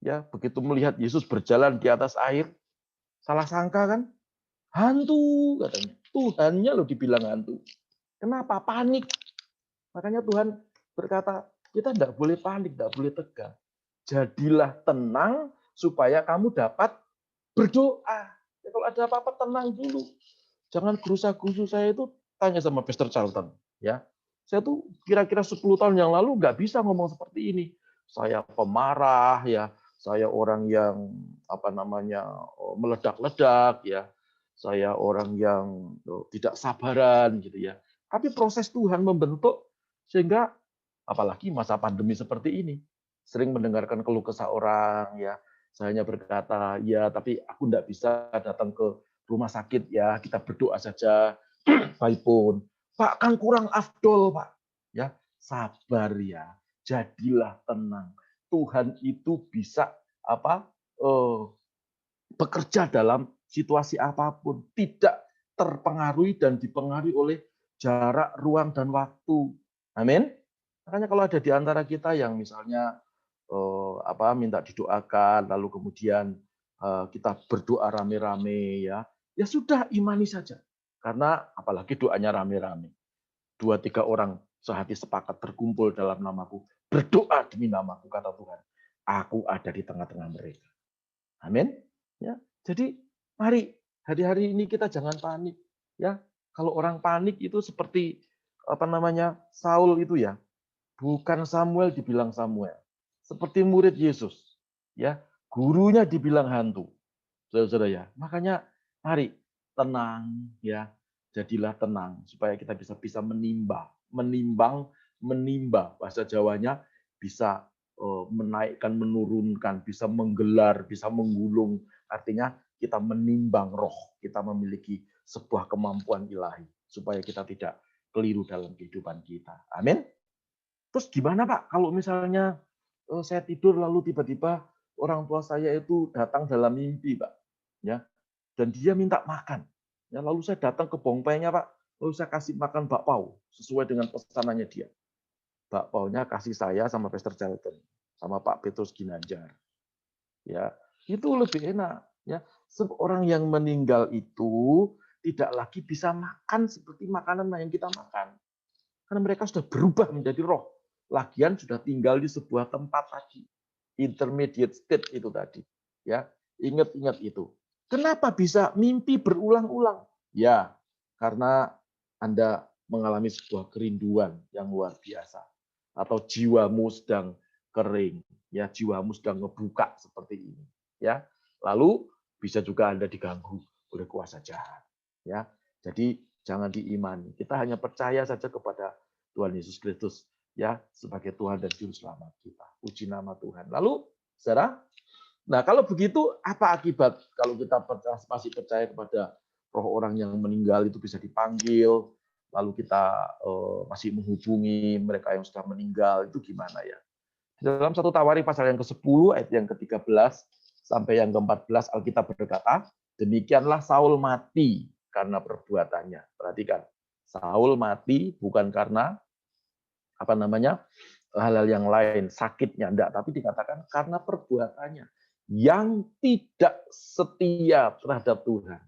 ya, begitu melihat Yesus berjalan di atas air, salah sangka kan? Hantu katanya. Tuhannya loh dibilang hantu. Kenapa? Panik. Makanya Tuhan berkata, kita tidak boleh panik, tidak boleh tegang. Jadilah tenang supaya kamu dapat berdoa. Ya, kalau ada apa-apa tenang dulu. Jangan gerusa-gerusu. Saya itu tanya sama Pastor Charlton. Ya, saya tuh kira-kira 10 tahun yang lalu nggak bisa ngomong seperti ini. Saya pemarah, ya. Saya orang yang meledak-ledak, ya. Saya orang yang tidak sabaran, gitu ya. Tapi proses Tuhan membentuk sehingga apalagi masa pandemi seperti ini, sering mendengarkan keluh kesah orang, ya. Saya hanya berkata, ya, tapi aku tidak bisa datang ke rumah sakit, ya. Kita berdoa saja, baik pun. Pak, kan kurang afdol, Pak. Ya, sabar ya. Jadilah tenang. Tuhan itu bisa bekerja dalam situasi apapun, tidak terpengaruhi dan dipengaruhi oleh jarak, ruang, dan waktu. Amin. Makanya kalau ada di antara kita yang misalnya minta didoakan, lalu kemudian kita berdoa rame-rame, ya sudah imani saja. Karena apalagi doanya rame-rame. 2-3 orang sehati sepakat berkumpul dalam namaku, berdoa demi namaku, kata Tuhan. Aku ada di tengah-tengah mereka. Amin. Ya, jadi mari hari-hari ini kita jangan panik. Ya, kalau orang panik itu seperti Saul itu ya, bukan Samuel dibilang Samuel. Seperti murid Yesus, ya, gurunya dibilang hantu. Saudara-saudara ya. Makanya mari tenang ya. Jadilah tenang supaya kita bisa menimbang bahasa Jawanya bisa menaikkan, menurunkan, bisa menggelar, bisa menggulung. Artinya kita menimbang roh, kita memiliki sebuah kemampuan ilahi supaya kita tidak keliru dalam kehidupan kita. Amin. Terus gimana Pak kalau misalnya saya tidur lalu tiba-tiba orang tua saya itu datang dalam mimpi, Pak. Ya. Dan dia minta makan. Ya, lalu saya datang ke bongpainya, Pak. Lalu saya kasih makan bakpao sesuai dengan pesanannya dia. Bakpaunya kasih saya sama Pastor Charlton, sama Pak Petrus Ginanjar. Ya, itu lebih enak. Ya, seorang yang meninggal itu tidak lagi bisa makan seperti makanan yang kita makan, karena mereka sudah berubah menjadi roh. Lagian sudah tinggal di sebuah tempat tadi, intermediate state itu tadi. Ya, ingat itu. Kenapa bisa mimpi berulang-ulang? Ya, karena Anda mengalami sebuah kerinduan yang luar biasa. Atau jiwamu sedang kering, ya, jiwamu sedang ngebuka seperti ini, ya. Lalu bisa juga Anda diganggu oleh kuasa jahat, ya. Jadi jangan diimani. Kita hanya percaya saja kepada Tuhan Yesus Kristus, ya, sebagai Tuhan dan Juru Selamat kita. Puji nama Tuhan. Lalu, saudara, nah kalau begitu apa akibat kalau kita masih percaya kepada roh orang yang meninggal itu bisa dipanggil, lalu kita masih menghubungi mereka yang sudah meninggal, itu gimana ya? Dalam 1 Tawarik pasal yang ke-10 ayat yang ke-13 sampai yang ke-14 Alkitab berkata, demikianlah Saul mati karena perbuatannya. Perhatikan, Saul mati bukan karena hal-hal yang lain, sakitnya enggak, tapi dikatakan karena perbuatannya yang tidak setia terhadap Tuhan.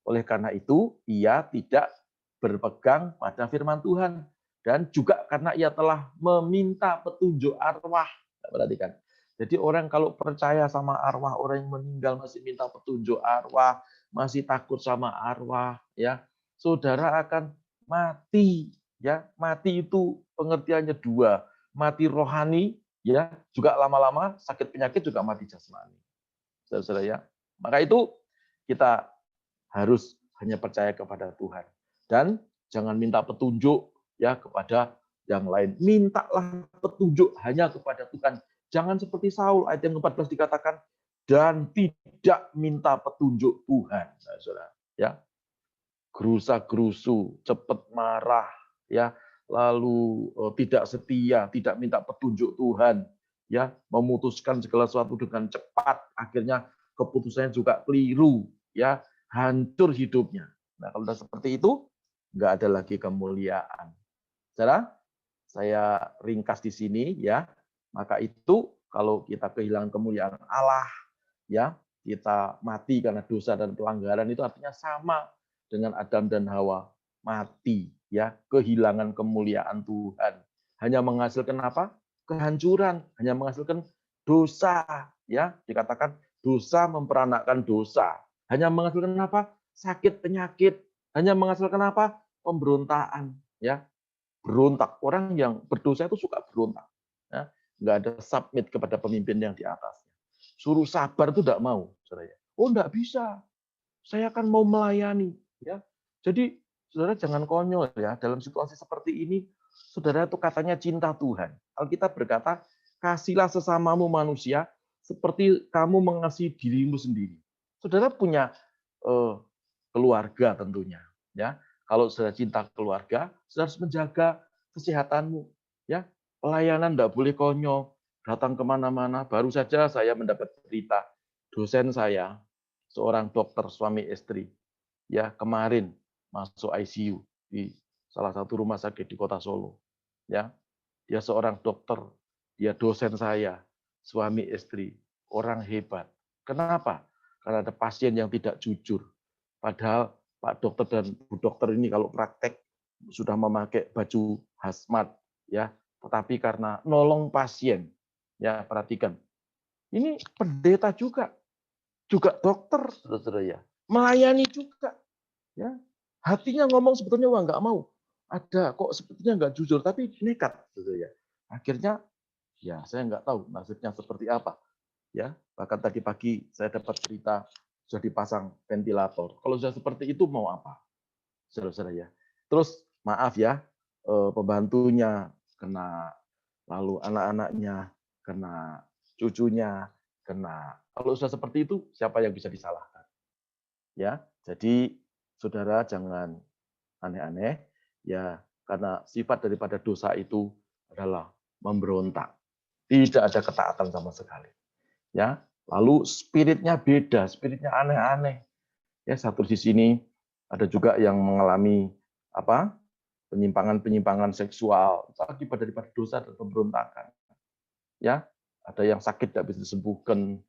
Oleh karena itu, ia tidak berpegang pada firman Tuhan. Dan juga karena ia telah meminta petunjuk arwah. Perhatikan. Jadi orang kalau percaya sama arwah, orang yang meninggal masih minta petunjuk arwah, masih takut sama arwah, ya, saudara akan mati. Ya, mati itu pengertiannya dua. Mati rohani, ya, juga lama-lama sakit penyakit juga mati jasmani. Saudara-saudara ya. Maka itu kita harus hanya percaya kepada Tuhan. Dan jangan minta petunjuk ya kepada yang lain. Mintalah petunjuk hanya kepada Tuhan. Jangan seperti Saul, ayat yang ke-14 dikatakan, dan tidak minta petunjuk Tuhan. Nah, saudara, ya, gerusa-gerusu, cepat marah, ya, lalu tidak setia, tidak minta petunjuk Tuhan, ya, memutuskan segala sesuatu dengan cepat, akhirnya keputusannya juga keliru, ya, hancur hidupnya. Nah, kalau sudah seperti itu, nggak ada lagi kemuliaan. Saudara, saya ringkas di sini, ya. Maka itu kalau kita kehilangan kemuliaan Allah, ya, kita mati karena dosa dan pelanggaran, itu artinya sama dengan Adam dan Hawa, mati, ya, kehilangan kemuliaan Tuhan. Hanya menghasilkan apa? Kehancuran, hanya menghasilkan dosa, ya. Dikatakan dosa memperanakkan dosa. Hanya menghasilkan apa? Sakit, penyakit. Hanya menghasilkan apa? Pemberontakan, ya. Berontak. Orang yang berdosa itu suka berontak. Ya. Nggak ada submit kepada pemimpin yang di atasnya. Suruh sabar itu tidak mau. Saudara. Oh, enggak bisa. Saya kan mau melayani. Ya. Jadi, saudara jangan konyol ya. Dalam situasi seperti ini, saudara itu katanya cinta Tuhan. Alkitab berkata, kasihlah sesamamu manusia seperti kamu mengasihi dirimu sendiri. Saudara punya keluarga tentunya. Ya. Kalau saudara cinta keluarga, saudara harus menjaga kesehatanmu. Ya, pelayanan tidak boleh konyol, datang kemana-mana. Baru saja saya mendapat berita, dosen saya, seorang dokter suami istri, ya kemarin masuk ICU di salah satu rumah sakit di kota Solo. Ya, dia seorang dokter, dia dosen saya, suami istri, orang hebat. Kenapa? Karena ada pasien yang tidak jujur. Padahal Pak dokter dan Bu dokter ini kalau praktek sudah memakai baju hazmat, ya, tetapi karena nolong pasien, ya perhatikan, ini pendeta juga dokter, saudara ya, melayani juga, ya, hatinya ngomong sebetulnya wah nggak mau, ada kok sepertinya nggak jujur, tapi nekat, saudara ya, akhirnya ya saya nggak tahu nasibnya seperti apa, ya, bahkan tadi pagi saya dapat berita sudah dipasang ventilator. Kalau sudah seperti itu mau apa? Saudara-saudara ya. Terus maaf ya, pembantunya kena, lalu anak-anaknya kena, cucunya kena. Kalau sudah seperti itu, siapa yang bisa disalahkan? Ya, jadi saudara jangan aneh-aneh, ya, karena sifat daripada dosa itu adalah memberontak. Tidak ada ketaatan sama sekali. Ya, lalu spiritnya beda, spiritnya aneh-aneh. Ya, satu di sini ada juga yang mengalami apa? Penyimpangan-penyimpangan seksual, itu akibat daripada dosa dan pemberontakan. Ya, ada yang sakit tidak bisa disembuhkan,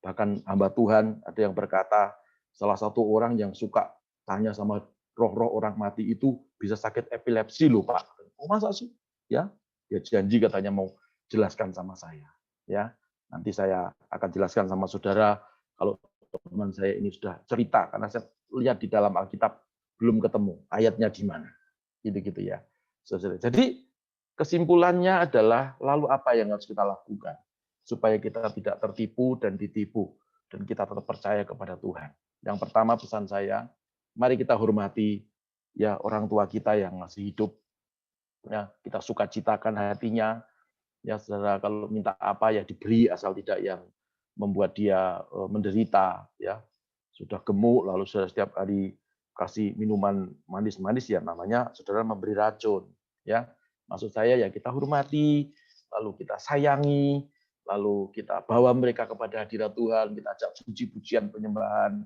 bahkan hamba Tuhan ada yang berkata salah satu orang yang suka tanya sama roh-roh orang mati itu bisa sakit epilepsi loh Pak. Oh masa sih? Ya, dia janji katanya mau jelaskan sama saya. Ya, nanti saya akan jelaskan sama saudara kalau teman saya ini sudah cerita karena saya lihat di dalam Alkitab belum ketemu ayatnya di mana. Gitu-gitu ya. Saudara. Jadi kesimpulannya adalah lalu apa yang harus kita lakukan supaya kita tidak tertipu dan ditipu dan kita tetap percaya kepada Tuhan. Yang pertama pesan saya, mari kita hormati ya orang tua kita yang masih hidup. Ya, kita sukacitakan hatinya. Ya, saudara kalau minta apa ya diberi asal tidak yang membuat dia menderita ya. Sudah gemuk lalu saudara setiap hari kasih minuman manis-manis ya namanya saudara memberi racun ya. Maksud saya ya kita hormati, lalu kita sayangi, lalu kita bawa mereka kepada hadirat Tuhan, kita ajak puji-pujian penyembahan,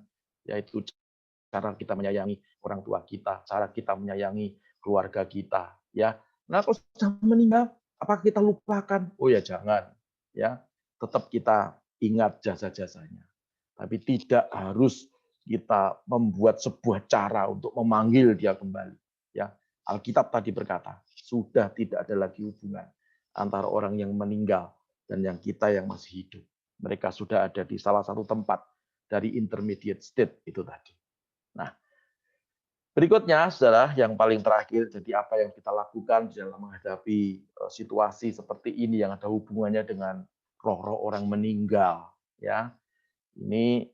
yaitu cara kita menyayangi orang tua kita, cara kita menyayangi keluarga kita ya. Nah, kalau sudah meninggal apakah kita lupakan? Oh ya jangan, ya tetap kita ingat jasa-jasanya. Tapi tidak harus kita membuat sebuah cara untuk memanggil dia kembali. Ya, Alkitab tadi berkata sudah tidak ada lagi hubungan antara orang yang meninggal dan yang kita yang masih hidup. Mereka sudah ada di salah satu tempat dari intermediate state itu tadi. Nah, berikutnya, saudara, yang paling terakhir, jadi apa yang kita lakukan dalam menghadapi situasi seperti ini yang ada hubungannya dengan roh-roh orang meninggal, ya. Ini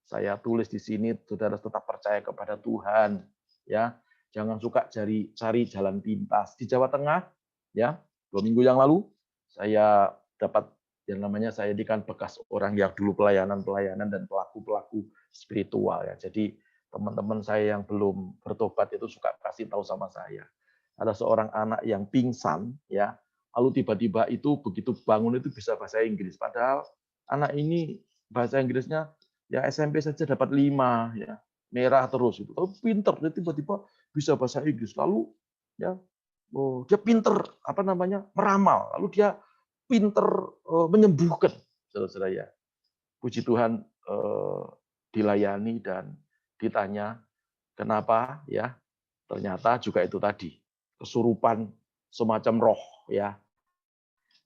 Saya tulis di sini, saudara tetap percaya kepada Tuhan, ya. Jangan suka cari jalan pintas. Di Jawa Tengah, ya, 2 minggu yang lalu saya dapat yang namanya saya ini kan bekas orang yang dulu pelayanan dan pelaku spiritual, ya. Jadi teman-teman saya yang belum bertobat itu suka kasih tahu sama saya. Ada seorang anak yang pingsan, ya. Lalu tiba-tiba itu begitu bangun itu bisa bahasa Inggris. Padahal anak ini bahasa Inggrisnya ya SMP saja dapat 5, ya. Merah terus itu. Tapi pinter, dia tiba-tiba bisa bahasa Inggris. Lalu ya dia pinter meramal. Lalu dia pinter menyembuhkan, saudara-saudara, ya. Puji Tuhan, dilayani dan ditanya kenapa, ya. Ternyata juga itu tadi kesurupan semacam roh, ya.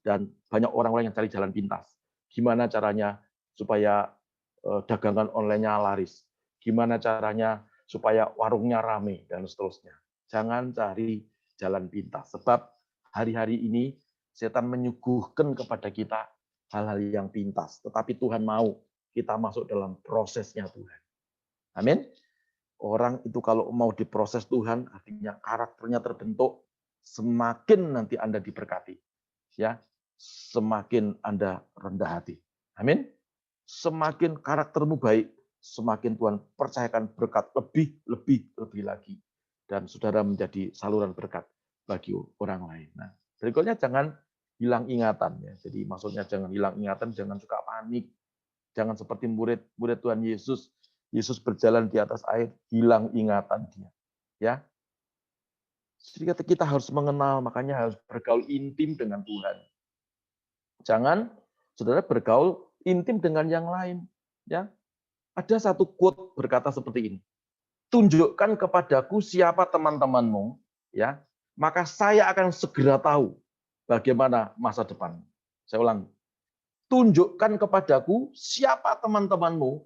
Dan banyak orang-orang yang cari jalan pintas. Gimana caranya supaya dagangan online-nya laris? Gimana caranya supaya warungnya rame dan seterusnya? Jangan cari jalan pintas, sebab hari-hari ini setan menyuguhkan kepada kita hal-hal yang pintas, tetapi Tuhan mau kita masuk dalam prosesnya Tuhan. Amin. Orang itu kalau mau diproses Tuhan, artinya karakternya terbentuk, semakin nanti Anda diberkati, ya, semakin Anda rendah hati. Amin. Semakin karaktermu baik, semakin Tuhan percayakan berkat lebih lagi. Dan saudara menjadi saluran berkat bagi orang lain. Nah, berikutnya jangan hilang ingatan, ya. Jadi maksudnya jangan hilang ingatan, jangan suka panik. Jangan seperti murid Tuhan Yesus. Yesus berjalan di atas air, hilang ingatan dia. Ya. Jadi kita harus mengenal, makanya harus bergaul intim dengan Tuhan. Jangan saudara bergaul intim dengan yang lain. Ya. Ada satu quote berkata seperti ini. Tunjukkan kepadaku siapa teman-temanmu, ya, maka saya akan segera tahu bagaimana masa depan. Saya ulang. Tunjukkan kepadaku siapa teman-temanmu,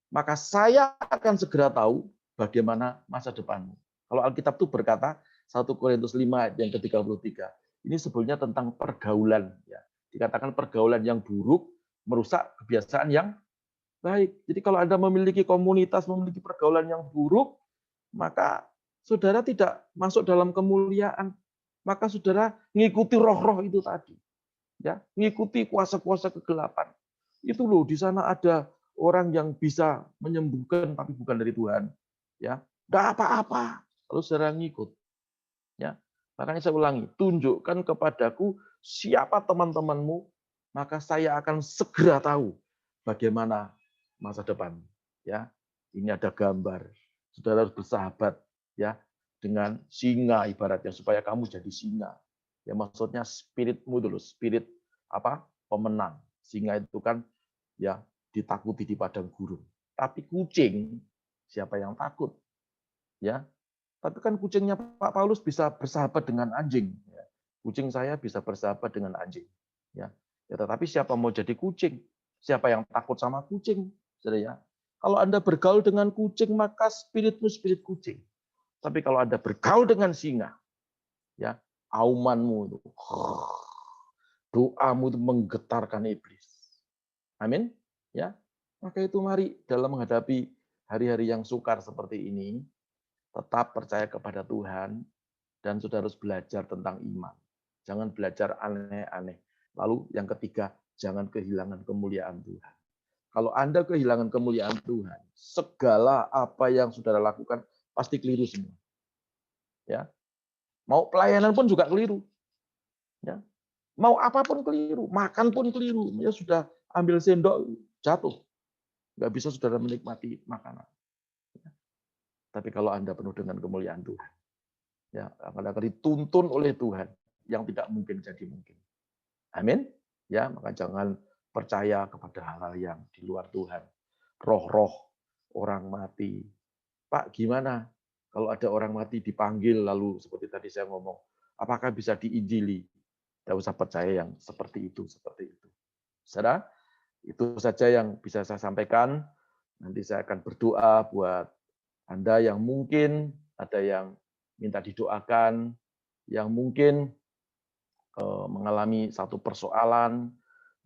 maka saya akan segera tahu bagaimana masa depanmu. Kalau Alkitab itu berkata, 1 Korintus 5 ayat yang ke-33, ini sebetulnya tentang pergaulan. Ya. Dikatakan pergaulan yang buruk merusak kebiasaan yang baik. Jadi kalau Anda memiliki komunitas, memiliki pergaulan yang buruk, maka saudara tidak masuk dalam kemuliaan. Maka saudara mengikuti roh-roh itu tadi. Ya, mengikuti kuasa-kuasa kegelapan. Itu loh, di sana ada orang yang bisa menyembuhkan tapi bukan dari Tuhan, ya. Enggak apa-apa. Lalu saudara ngikut. Ya. Makanya saya ulangi, tunjukkan kepadaku siapa teman-temanmu, maka saya akan segera tahu bagaimana masa depan, ya. Ini ada gambar. Saudara harus bersahabat, ya, dengan singa ibaratnya supaya kamu jadi singa. Ya maksudnya spiritmu dulu, spirit apa? Pemenang. Singa itu kan ya ditakuti di padang gurun. Tapi kucing, siapa yang takut? Ya, tapi kan kucingnya Pak Paulus bisa bersahabat dengan anjing. Ya. Kucing saya bisa bersahabat dengan anjing. Ya, tetapi siapa mau jadi kucing? Siapa yang takut sama kucing? Ya. Kalau Anda bergaul dengan kucing, maka spiritmu spirit kucing. Tapi kalau Anda bergaul dengan singa, ya, aumanmu itu, doamu itu menggetarkan iblis. Amin. Ya, maka itu mari dalam menghadapi hari-hari yang sukar seperti ini, tetap percaya kepada Tuhan dan saudara harus belajar tentang iman. Jangan belajar aneh-aneh. Lalu yang ketiga, jangan kehilangan kemuliaan Tuhan. Kalau Anda kehilangan kemuliaan Tuhan, segala apa yang saudara lakukan pasti keliru semua. Ya. Mau pelayanan pun juga keliru. Ya. Mau apapun keliru, makan pun keliru. Ya sudah ambil sendok jatuh. Nggak bisa saudara menikmati makanan. Ya. Tapi kalau Anda penuh dengan kemuliaan Tuhan, ya akan dituntun oleh Tuhan yang tidak mungkin jadi mungkin. Amin. Ya, maka jangan percaya kepada hal-hal yang di luar Tuhan. Roh-roh orang mati. Pak, gimana kalau ada orang mati dipanggil lalu seperti tadi saya ngomong, apakah bisa diinjili? Tidak usah percaya yang seperti itu, seperti itu. Saudara, itu saja yang bisa saya sampaikan. Nanti saya akan berdoa buat Anda yang mungkin ada yang minta didoakan, yang mungkin mengalami satu persoalan,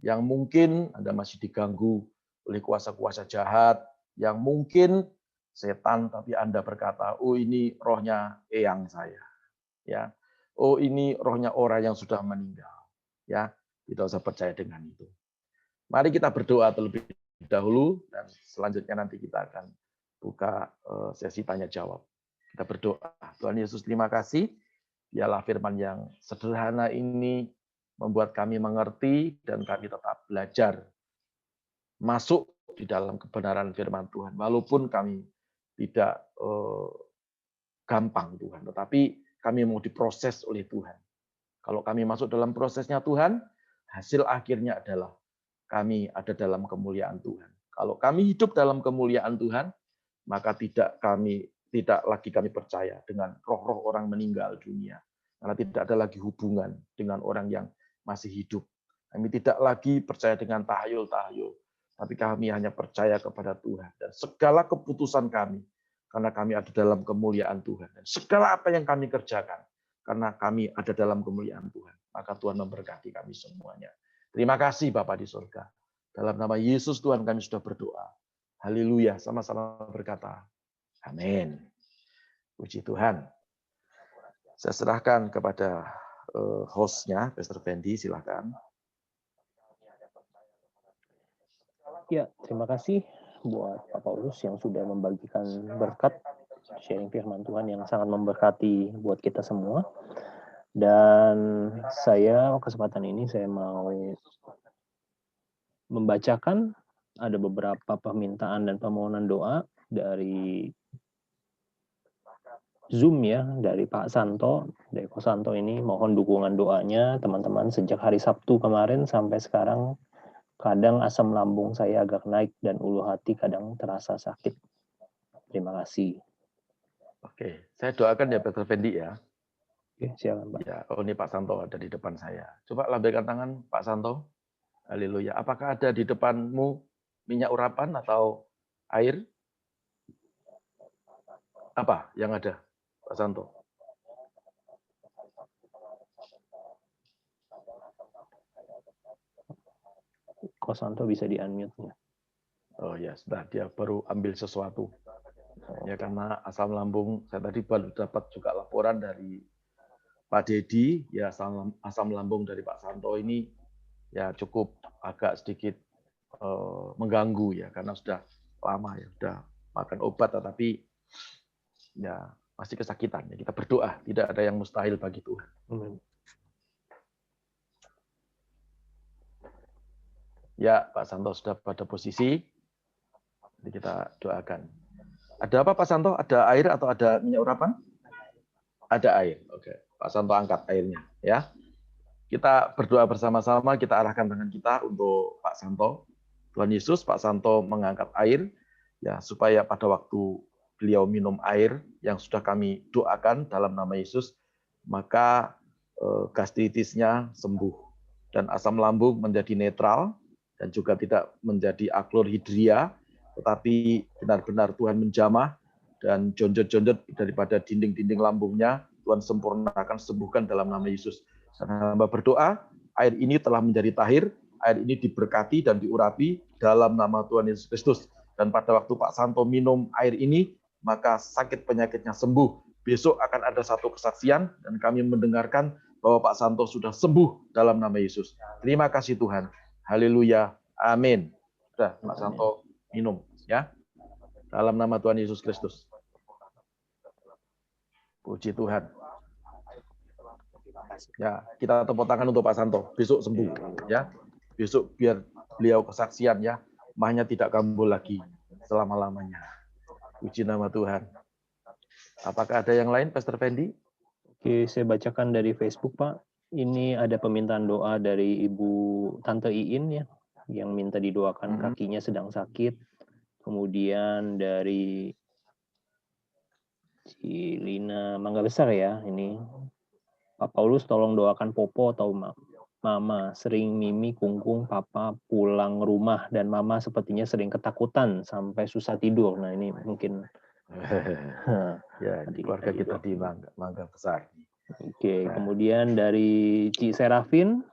yang mungkin Anda masih diganggu oleh kuasa-kuasa jahat, yang mungkin setan, tapi Anda berkata, oh ini rohnya eyang saya, ya, oh ini rohnya orang yang sudah meninggal, ya, tidak usah percaya dengan itu. Mari kita berdoa terlebih dahulu dan selanjutnya nanti kita akan buka sesi tanya jawab. Kita berdoa. Tuhan Yesus, terima kasih. Biarlah firman yang sederhana ini membuat kami mengerti dan kami tetap belajar masuk di dalam kebenaran firman Tuhan. Walaupun kami tidak gampang Tuhan, tetapi kami mau diproses oleh Tuhan. Kalau kami masuk dalam prosesnya Tuhan, hasil akhirnya adalah kami ada dalam kemuliaan Tuhan. Kalau kami hidup dalam kemuliaan Tuhan, maka tidak lagi kami percaya dengan roh-roh orang meninggal dunia. Karena tidak ada lagi hubungan dengan orang yang masih hidup. Kami tidak lagi percaya dengan tahayul-tahayul. Tapi kami hanya percaya kepada Tuhan. Dan segala keputusan kami, karena kami ada dalam kemuliaan Tuhan. Dan segala apa yang kami kerjakan, karena kami ada dalam kemuliaan Tuhan. Maka Tuhan memberkati kami semuanya. Terima kasih Bapa di surga. Dalam nama Yesus Tuhan kami sudah berdoa. Haleluya. Sama-sama berkata, amin. Puji Tuhan. Saya serahkan kepada hostnya, Pastor Fendi, silakan. Ya, terima kasih buat Pak Paulus yang sudah membagikan berkat sharing firman Tuhan yang sangat memberkati buat kita semua. Dan kesempatan ini saya mau membacakan ada beberapa permintaan dan permohonan doa dari Zoom ya, dari Pak Santo, dari Ko Santo ini. Mohon dukungan doanya teman-teman sejak hari Sabtu kemarin sampai sekarang. Kadang asam lambung saya agak naik dan ulu hati kadang terasa sakit. Terima kasih. Oke, saya doakan ya Pastor Fendi ya. Oke, silakan Pak. Ya, oh ini Pak Santo ada di depan saya. Coba lambaikan tangan Pak Santo. Haleluya. Apakah ada di depanmu minyak urapan atau air? Apa yang ada, Pak Santo? Ko Santo bisa di-unmute-nya. Oh ya, sudah dia baru ambil sesuatu. Ya karena asam lambung, saya tadi baru dapat juga laporan dari Pak Dedi, ya asam lambung dari Pak Santo ini ya cukup agak sedikit mengganggu ya karena sudah lama ya sudah makan obat tetapi ya masih kesakitan. Ya, kita berdoa, tidak ada yang mustahil bagi Tuhan. Ya, Pak Santo sudah pada posisi. Jadi kita doakan. Ada apa Pak Santo? Ada air atau ada minyak urapan? Ada air. Oke, Pak Santo angkat airnya ya. Kita berdoa bersama-sama, kita arahkan tangan kita untuk Pak Santo. Tuhan Yesus, Pak Santo mengangkat air ya supaya pada waktu beliau minum air yang sudah kami doakan dalam nama Yesus, maka gastritisnya sembuh dan asam lambung menjadi netral dan juga tidak menjadi aklorhidria, tetapi benar-benar Tuhan menjamah dan jonjot-jonjot daripada dinding-dinding lambungnya Tuhan sempurnakan, sembuhkan dalam nama Yesus. Dan hamba berdoa, air ini telah menjadi tahir, air ini diberkati dan diurapi dalam nama Tuhan Yesus Kristus. Dan pada waktu Pak Santo minum air ini, maka sakit penyakitnya sembuh. Besok akan ada satu kesaksian dan kami mendengarkan bahwa Pak Santo sudah sembuh dalam nama Yesus. Terima kasih Tuhan. Haleluya. Amin. Sudah, Pak Santo minum ya. Dalam nama Tuhan Yesus Kristus. Puji Tuhan. Ya, kita tepuk tangan untuk Pak Santo. Besok sembuh ya. Besok biar beliau kesaksian ya. Mahnya tidak kambuh lagi selama-lamanya. Puji nama Tuhan. Apakah ada yang lain, Pastor Fendi? Oke, saya bacakan dari Facebook, Pak. Ini ada permintaan doa dari Ibu Tante Iin ya, yang minta didoakan kakinya sedang sakit. Kemudian dari Cilina Mangga Besar ya, ini Pak Paulus tolong doakan Popo atau Mama, sering Mimi, Kungkung, Papa pulang rumah dan Mama sepertinya sering ketakutan sampai susah tidur. Nah ini mungkin ya keluarga kita di Mangga Besar. Oke, kemudian dari Ci Serafin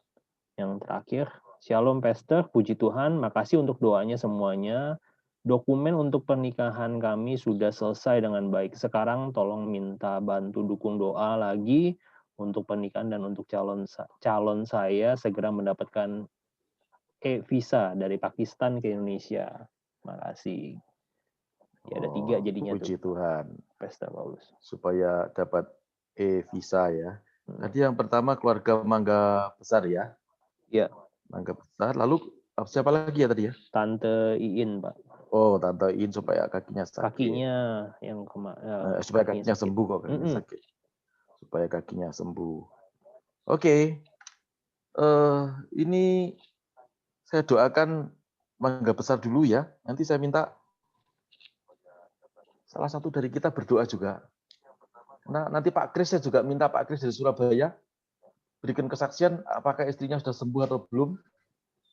yang terakhir, Shalom Pastor, puji Tuhan, makasih untuk doanya semuanya. dokumen untuk pernikahan kami sudah selesai dengan baik. Sekarang tolong minta bantu dukung doa lagi untuk pernikahan dan untuk calon saya segera mendapatkan visa dari Pakistan ke Indonesia. Makasih. Ya, ada 3 jadinya Puji tuh, Tuhan. Pastor Paulus. Supaya dapat visa ya. Tadi yang pertama keluarga Mangga Besar ya. Iya. Mangga Besar. Lalu siapa lagi ya tadi ya? Tante Iin, Pak. Oh, Tante Iin supaya kakinya sakit. Kakinya yang supaya kakinya sakit. sembuh kok kakinya sakit. Supaya kakinya sembuh. Oke. Ini saya doakan Mangga Besar dulu ya. Nanti saya minta salah satu dari kita berdoa juga. Nah, nanti Pak Kris, saya juga minta Pak Kris dari Surabaya berikan kesaksian apakah istrinya sudah sembuh atau belum.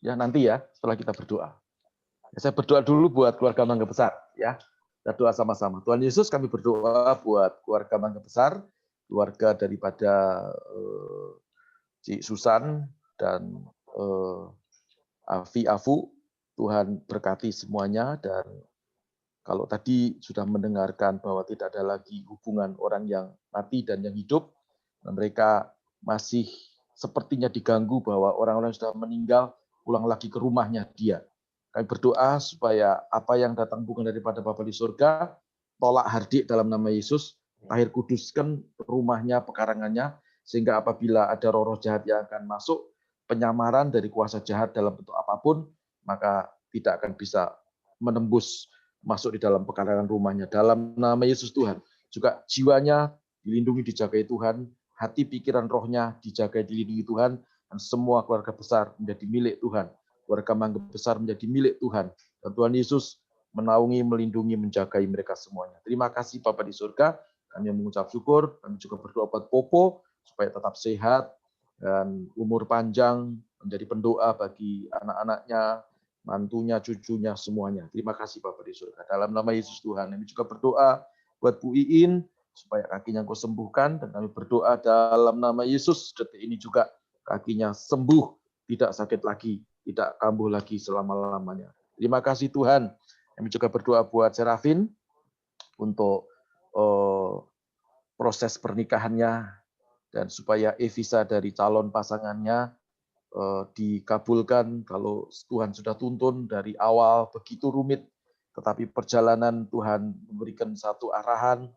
Ya, nanti ya, setelah kita berdoa. Ya, saya berdoa dulu buat keluarga Mangga Besar ya. Kita doa sama-sama. Tuhan Yesus, kami berdoa buat keluarga Mangga Besar, keluarga daripada Cik Susan dan Afu. Tuhan berkati semuanya, dan kalau tadi sudah mendengarkan bahwa tidak ada lagi hubungan orang yang mati dan yang hidup, dan mereka masih sepertinya diganggu bahwa orang-orang yang sudah meninggal pulang lagi ke rumahnya dia. Kami berdoa supaya apa yang datang bukan daripada Bapa di surga, tolak hardik dalam nama Yesus, tahir kuduskan rumahnya, pekarangannya, sehingga apabila ada roh-roh jahat yang akan masuk, penyamaran dari kuasa jahat dalam bentuk apapun, maka tidak akan bisa menembus masuk di dalam pekarangan rumahnya. Dalam nama Yesus Tuhan, juga jiwanya dilindungi, dijagai Tuhan, hati, pikiran, rohnya dijagai, dilindungi Tuhan, dan semua keluarga besar menjadi milik Tuhan. Keluarga Mangga Besar menjadi milik Tuhan. Dan Tuhan Yesus menaungi, melindungi, menjagai mereka semuanya. Terima kasih Bapa di surga, kami mengucap syukur, kami juga berdoa buat Popo, supaya tetap sehat, dan umur panjang, menjadi pendoa bagi anak-anaknya, mantunya, cucunya, semuanya. Terima kasih Bapak di surga. Dalam nama Yesus Tuhan, kami juga berdoa buat Bu Iin, supaya kakinya Engkau sembuhkan, dan kami berdoa dalam nama Yesus, detik ini juga kakinya sembuh, tidak sakit lagi, tidak kambuh lagi selama-lamanya. Terima kasih Tuhan. Kami juga berdoa buat Serafin, untuk proses pernikahannya, dan supaya e-visa dari calon pasangannya dikabulkan. Kalau Tuhan sudah tuntun dari awal begitu rumit, tetapi perjalanan Tuhan memberikan satu arahan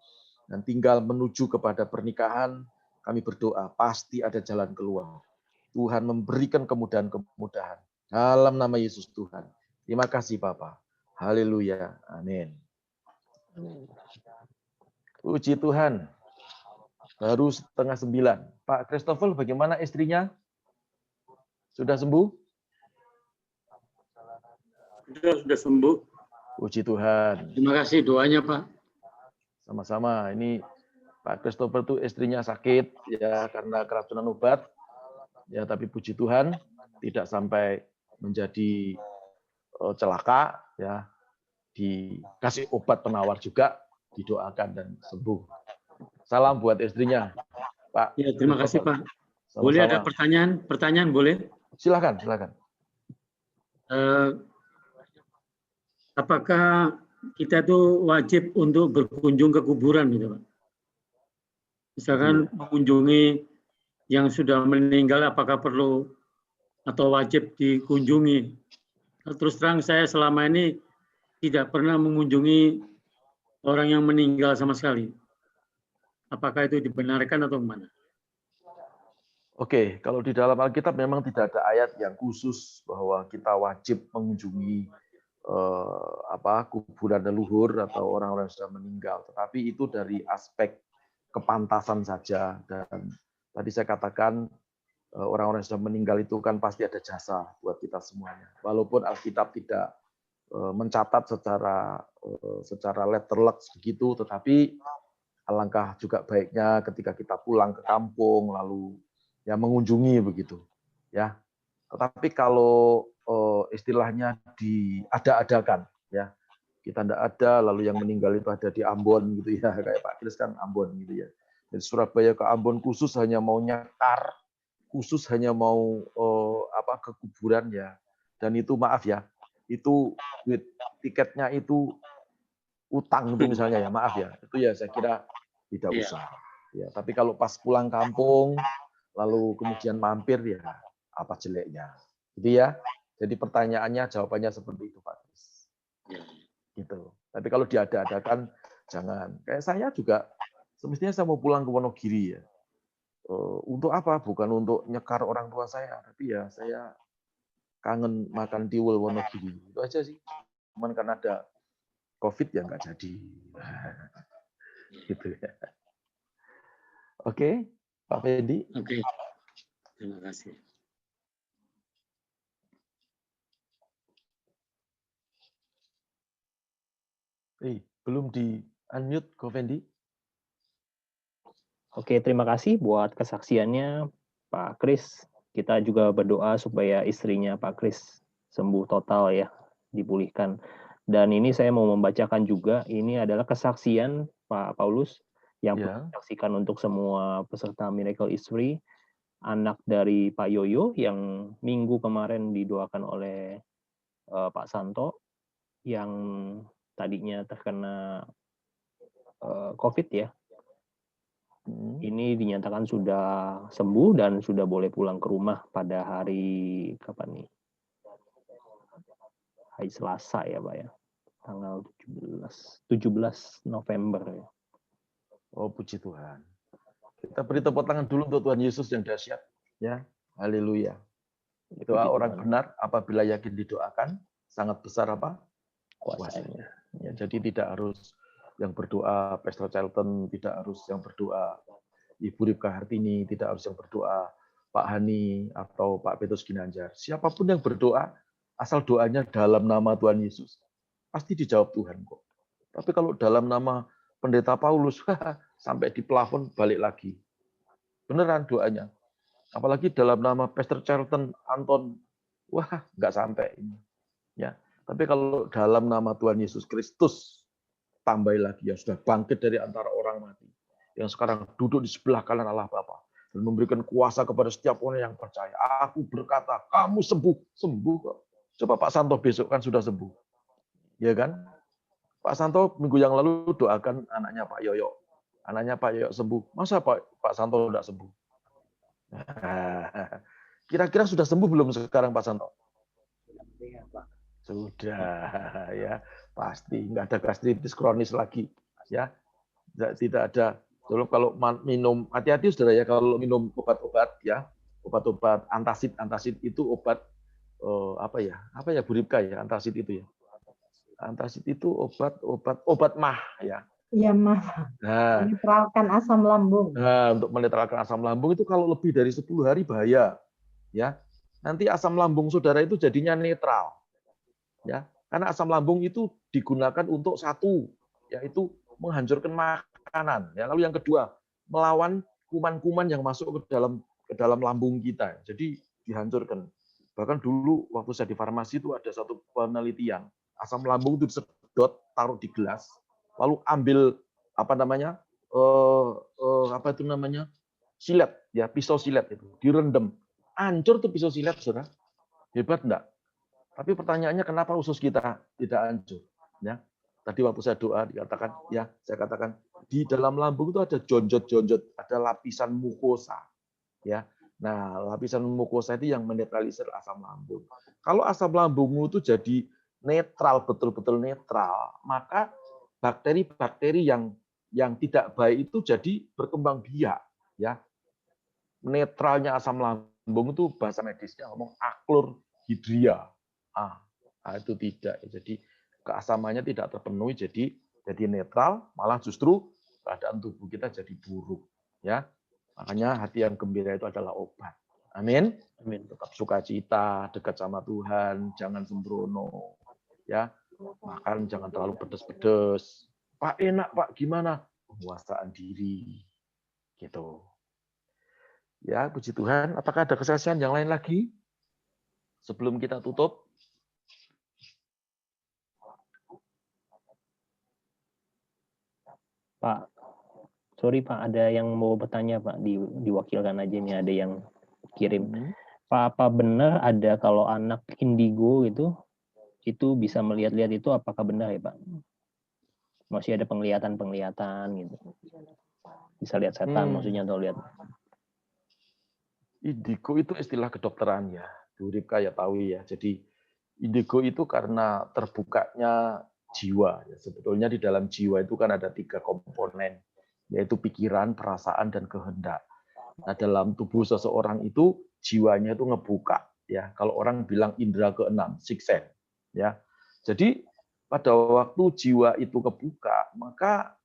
dan tinggal menuju kepada pernikahan, kami berdoa pasti ada jalan keluar. Tuhan memberikan kemudahan-kemudahan. Dalam nama Yesus Tuhan. Terima kasih Bapa. Haleluya. Amin. Puji Tuhan. Baru 8:30. Pak Christopher, bagaimana istrinya? Sudah sembuh? Sudah sembuh. Puji Tuhan. Terima kasih doanya, Pak. Sama-sama. Ini Pak Christopher tuh istrinya sakit ya karena keracunan obat. Ya, tapi puji Tuhan tidak sampai menjadi celaka ya. Dikasih obat penawar juga, didoakan dan sembuh. Salam buat istrinya, Pak. Ya, terima kasih, Pak. Sama-sama. Boleh ada pertanyaan? Pertanyaan boleh? Silakan. Apakah kita itu wajib untuk berkunjung ke kuburan gitu, Pak? Misalkan mengunjungi yang sudah meninggal, apakah perlu atau wajib dikunjungi? Terus terang saya selama ini tidak pernah mengunjungi orang yang meninggal sama sekali. Apakah itu dibenarkan atau mana? Oke, kalau di dalam Alkitab memang tidak ada ayat yang khusus bahwa kita wajib mengunjungi kuburan leluhur atau orang-orang yang sudah meninggal. Tetapi itu dari aspek kepantasan saja. Dan tadi saya katakan orang-orang yang sudah meninggal itu kan pasti ada jasa buat kita semuanya. Walaupun Alkitab tidak mencatat secara letterlek begitu, tetapi alangkah juga baiknya ketika kita pulang ke kampung lalu ya mengunjungi begitu ya. Tetapi kalau istilahnya diada-adakan ya, kita tidak ada lalu yang meninggal itu ada di Ambon gitu ya, kayak Pak Kris kan Ambon gitu ya. Dari Surabaya ke Ambon khusus hanya mau nyekar, khusus hanya mau ke kuburan ya. Dan itu maaf ya, itu duit tiketnya itu utang itu misalnya ya, maaf ya, itu ya saya kira tidak Iya. usah. Ya, tapi kalau pas pulang kampung lalu kemudian mampir ya apa jeleknya. Gitu ya. Jadi pertanyaannya jawabannya seperti itu Pak Kris. Iya. Gitu. Tapi kalau diada-adakan jangan. Kayak saya juga semestinya saya mau pulang ke Wonogiri ya. Untuk apa? Bukan untuk nyekar orang tua saya, tapi ya saya kangen makan tiwul Wonogiri. Itu aja sih. Cuman karena ada COVID ya nggak jadi. Gitu ya. Oke, Pak Fendi. Oke. Terima kasih. Belum di unmute, Ko Fendi. Oke, terima kasih buat kesaksiannya Pak Kris. Kita juga berdoa supaya istrinya Pak Kris sembuh total ya, dipulihkan. Dan ini saya mau membacakan juga, ini adalah kesaksian Pak Paulus yang Ya. saksikan untuk semua peserta Miracle is Free, anak dari Pak Yoyo yang minggu kemarin didoakan oleh Pak Santo yang tadinya terkena COVID ya. Ini dinyatakan sudah sembuh dan sudah boleh pulang ke rumah pada hari kapan nih? Hari Selasa ya, Pak ya. Tanggal 17 November ya. Oh, puji Tuhan. Kita beri tepuk tangan dulu untuk Tuhan Yesus yang dahsyat, ya. Haleluya. Doa orang benar apabila yakin didoakan, sangat besar apa? Kuasanya. Ya, jadi tidak harus yang berdoa Pastor Charlton, tidak harus yang berdoa Ibu Ripka Hartini, tidak harus yang berdoa Pak Hani atau Pak Petrus Ginanjar. Siapapun yang berdoa, asal doanya dalam nama Tuhan Yesus, pasti dijawab Tuhan kok. Tapi kalau dalam nama Pendeta Paulus, sampai di plafon balik lagi. Beneran doanya. Apalagi dalam nama Pastor Charlton, Anton, wah nggak sampai ini. Ya. Tapi kalau dalam nama Tuhan Yesus Kristus, tambah lagi yang sudah bangkit dari antara orang mati, yang sekarang duduk di sebelah kanan Allah Bapa dan memberikan kuasa kepada setiap orang yang percaya. Aku berkata, kamu sembuh, sembuh kok. Coba Pak Santo besok kan sudah sembuh, ya kan? Pak Santo minggu yang lalu doakan anaknya Pak Yoyo, anaknya Pak Yoyo sembuh. Masa Pak Santo tidak sembuh? Kira-kira sudah sembuh belum sekarang Pak Santo? Sudah, ya pasti nggak ada gastritis kronis lagi, ya tidak ada. Kalau minum, hati-hati saudara ya, kalau minum obat-obat ya, obat-obat antasid itu obat apa ya Bu Ripka ya, antasid itu ya. Antasid itu obat mah ya. Iya mah. Nah, menetralkan asam lambung. Nah, untuk menetralkan asam lambung itu kalau lebih dari 10 hari bahaya, ya. Nanti asam lambung saudara itu jadinya netral, ya. Karena asam lambung itu digunakan untuk satu, yaitu menghancurkan makanan. Ya, lalu yang kedua, melawan kuman-kuman yang masuk ke dalam lambung kita. Jadi dihancurkan. Bahkan dulu waktu saya di farmasi itu ada satu penelitian, asam lambung itu disedot, taruh di gelas, lalu ambil silet, ya pisau silet itu, direndam. Hancur tuh pisau silet, saudara. Hebat enggak? Tapi pertanyaannya kenapa usus kita tidak hancur? Ya, tadi waktu saya doa dikatakan, ya saya katakan di dalam lambung itu ada jonjot-jonjot, ada lapisan mukosa. Ya, nah lapisan mukosa itu yang menetralisir asam lambung. Kalau asam lambungmu itu jadi netral, betul-betul netral, maka bakteri-bakteri yang tidak baik itu jadi berkembang biak. Ya, netralnya asam lambung itu bahasa medisnya ngomong aklorhidria. Itu tidak. Jadi keasamannya tidak terpenuhi, jadi netral, malah justru keadaan tubuh kita jadi buruk. Ya, makanya hati yang gembira itu adalah obat. Amin. Amin. Tetap sukacita, dekat sama Tuhan, jangan sembrono. Ya, makan jangan terlalu pedes-pedes. Pak enak Pak, gimana? Penguasaan diri. Gitu. Ya, puji Tuhan. Apakah ada kesaksian yang lain lagi? Sebelum kita tutup. Pak, sorry Pak, ada yang mau bertanya Pak, diwakilkan aja nih, ada yang kirim. Pak, apa benar ada kalau anak indigo itu itu bisa melihat-lihat itu apakah benar ya Pak? Masih ada penglihatan gitu. Bisa lihat setan maksudnya atau lihat. Indigo itu istilah kedokteran ya. Bu Ripka ya tahu ya. Jadi indigo itu karena terbukanya jiwa. Sebetulnya di dalam jiwa itu kan ada 3 komponen, yaitu pikiran, perasaan, dan kehendak. Nah, dalam tubuh seseorang itu jiwanya itu ngebuka. Ya, kalau orang bilang indera ke-6, sixth sense. Ya, jadi pada waktu jiwa itu kebuka, maka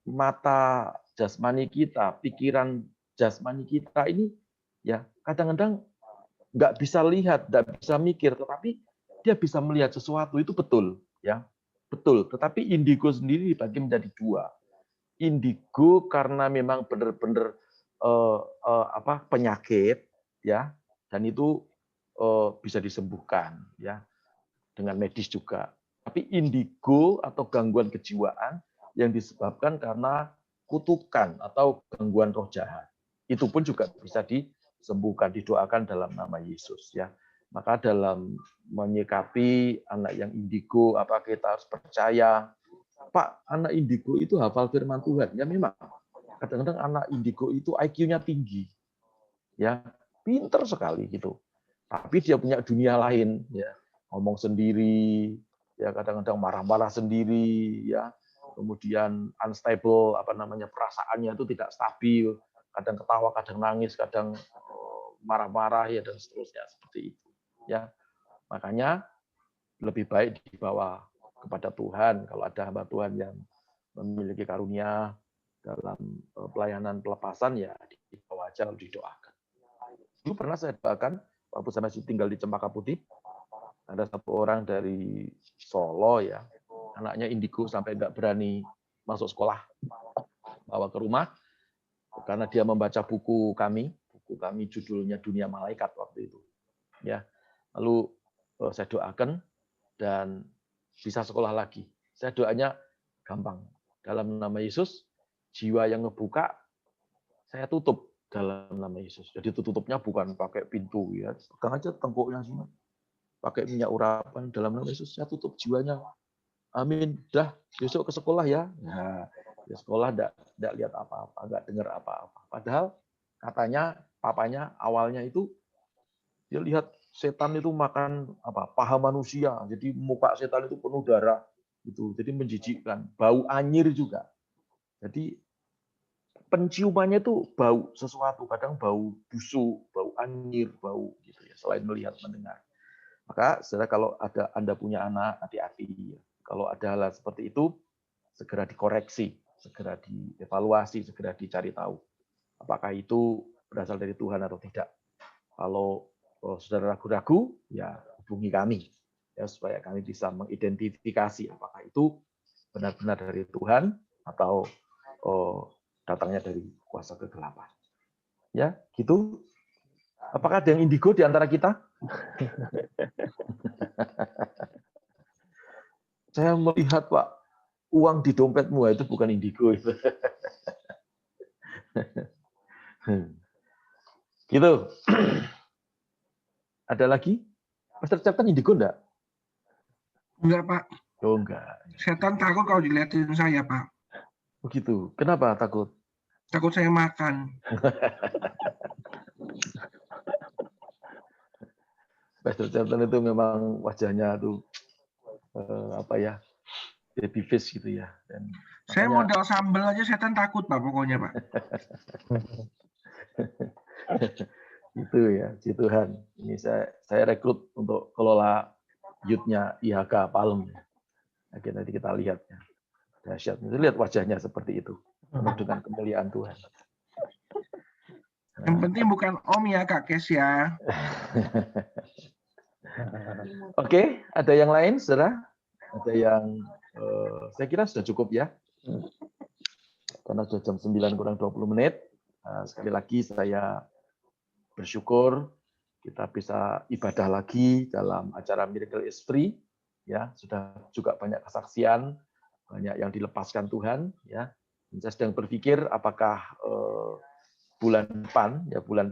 mata jasmani kita, pikiran jasmani kita ini ya kadang-kadang nggak bisa lihat, nggak bisa mikir, tetapi dia bisa melihat sesuatu itu betul, ya betul. Tetapi indigo sendiri dibagi menjadi 2. Indigo karena memang benar-benar penyakit, ya, dan itu bisa disembuhkan, ya, dengan medis juga. Tapi indigo atau gangguan kejiwaan yang disebabkan karena kutukan atau gangguan roh jahat. Itu pun juga bisa disembuhkan, didoakan dalam nama Yesus, ya. Maka dalam menyikapi anak yang indigo, apa kita harus percaya, Pak, anak indigo itu hafal firman Tuhan. Ya memang, kadang-kadang anak indigo itu IQ-nya tinggi, ya, pinter sekali gitu. Tapi dia punya dunia lain, ya, ngomong sendiri, ya kadang-kadang marah-marah sendiri, ya. Kemudian unstable, perasaannya itu tidak stabil, kadang ketawa, kadang nangis, kadang marah-marah, ya, dan seterusnya seperti itu, ya. Makanya lebih baik dibawa kepada Tuhan. Kalau ada hamba Tuhan yang memiliki karunia dalam pelayanan pelepasan, ya dibawa aja, didoakan. Dulu pernah saya doakan waktu saya masih tinggal di Cempaka Putih, ada satu orang dari Solo, ya, anaknya indigo sampai nggak berani masuk sekolah, bawa ke rumah karena dia membaca buku kami judulnya Dunia Malaikat waktu itu, ya. Lalu saya doakan dan bisa sekolah lagi. Saya doanya gampang, dalam nama Yesus, jiwa yang ngebuka saya tutup dalam nama Yesus. Jadi tutupnya bukan pakai pintu, ya, pegang aja tengkuknya sini, pakai minyak urapan dalam nama Yesus, saya tutup jiwanya. Amin. Dah, besok ke sekolah ya. Nah, di sekolah enggak lihat apa-apa, enggak dengar apa-apa. Padahal katanya papanya awalnya itu dia lihat setan itu makan paha manusia. Jadi muka setan itu penuh darah gitu. Jadi menjijikkan, bau anyir juga. Jadi penciumannya itu bau sesuatu, kadang bau busuk, bau anyir, bau gitu ya, selain melihat mendengar. Maka saudara, kalau ada Anda punya anak, hati-hati. Kalau ada hal seperti itu, segera dikoreksi, segera dievaluasi, segera dicari tahu. Apakah itu berasal dari Tuhan atau tidak. Kalau saudara ragu-ragu, ya hubungi kami, ya, supaya kami bisa mengidentifikasi apakah itu benar-benar dari Tuhan atau datangnya dari kuasa kegelapan. Ya, gitu. Apakah ada yang indigo di antara kita? Saya melihat, Pak, uang di dompetmu itu bukan indigo itu. Gitu. Ada lagi? Pastor Captain indigo enggak? Enggak, Pak. Oh, enggak. Setan takut kalau dilihatin saya, Pak. Begitu. Kenapa takut? Takut saya makan. Pastor Captain itu memang wajahnya tuh baby face gitu ya. Dan saya modal sambal aja setan takut, Pak, pokoknya, Pak. Itu ya, puji Tuhan. Ini saya rekrut untuk kelola youth-nya IHK Palem. Akhirnya nanti kita lihat ya. Dahsyat. Lihat wajahnya seperti itu. Penuh dengan kemuliaan Tuhan. Yang penting bukan Om ya, Kak Kes ya. Oke, ada yang lain, saudara? Ada yang saya kira sudah cukup ya. Karena sudah jam 9 kurang 20 menit. Sekali lagi saya bersyukur kita bisa ibadah lagi dalam acara Miracle is Free. Ya, sudah juga banyak kesaksian, banyak yang dilepaskan Tuhan. Ya, saya sedang berpikir apakah bulan depan, ya bulan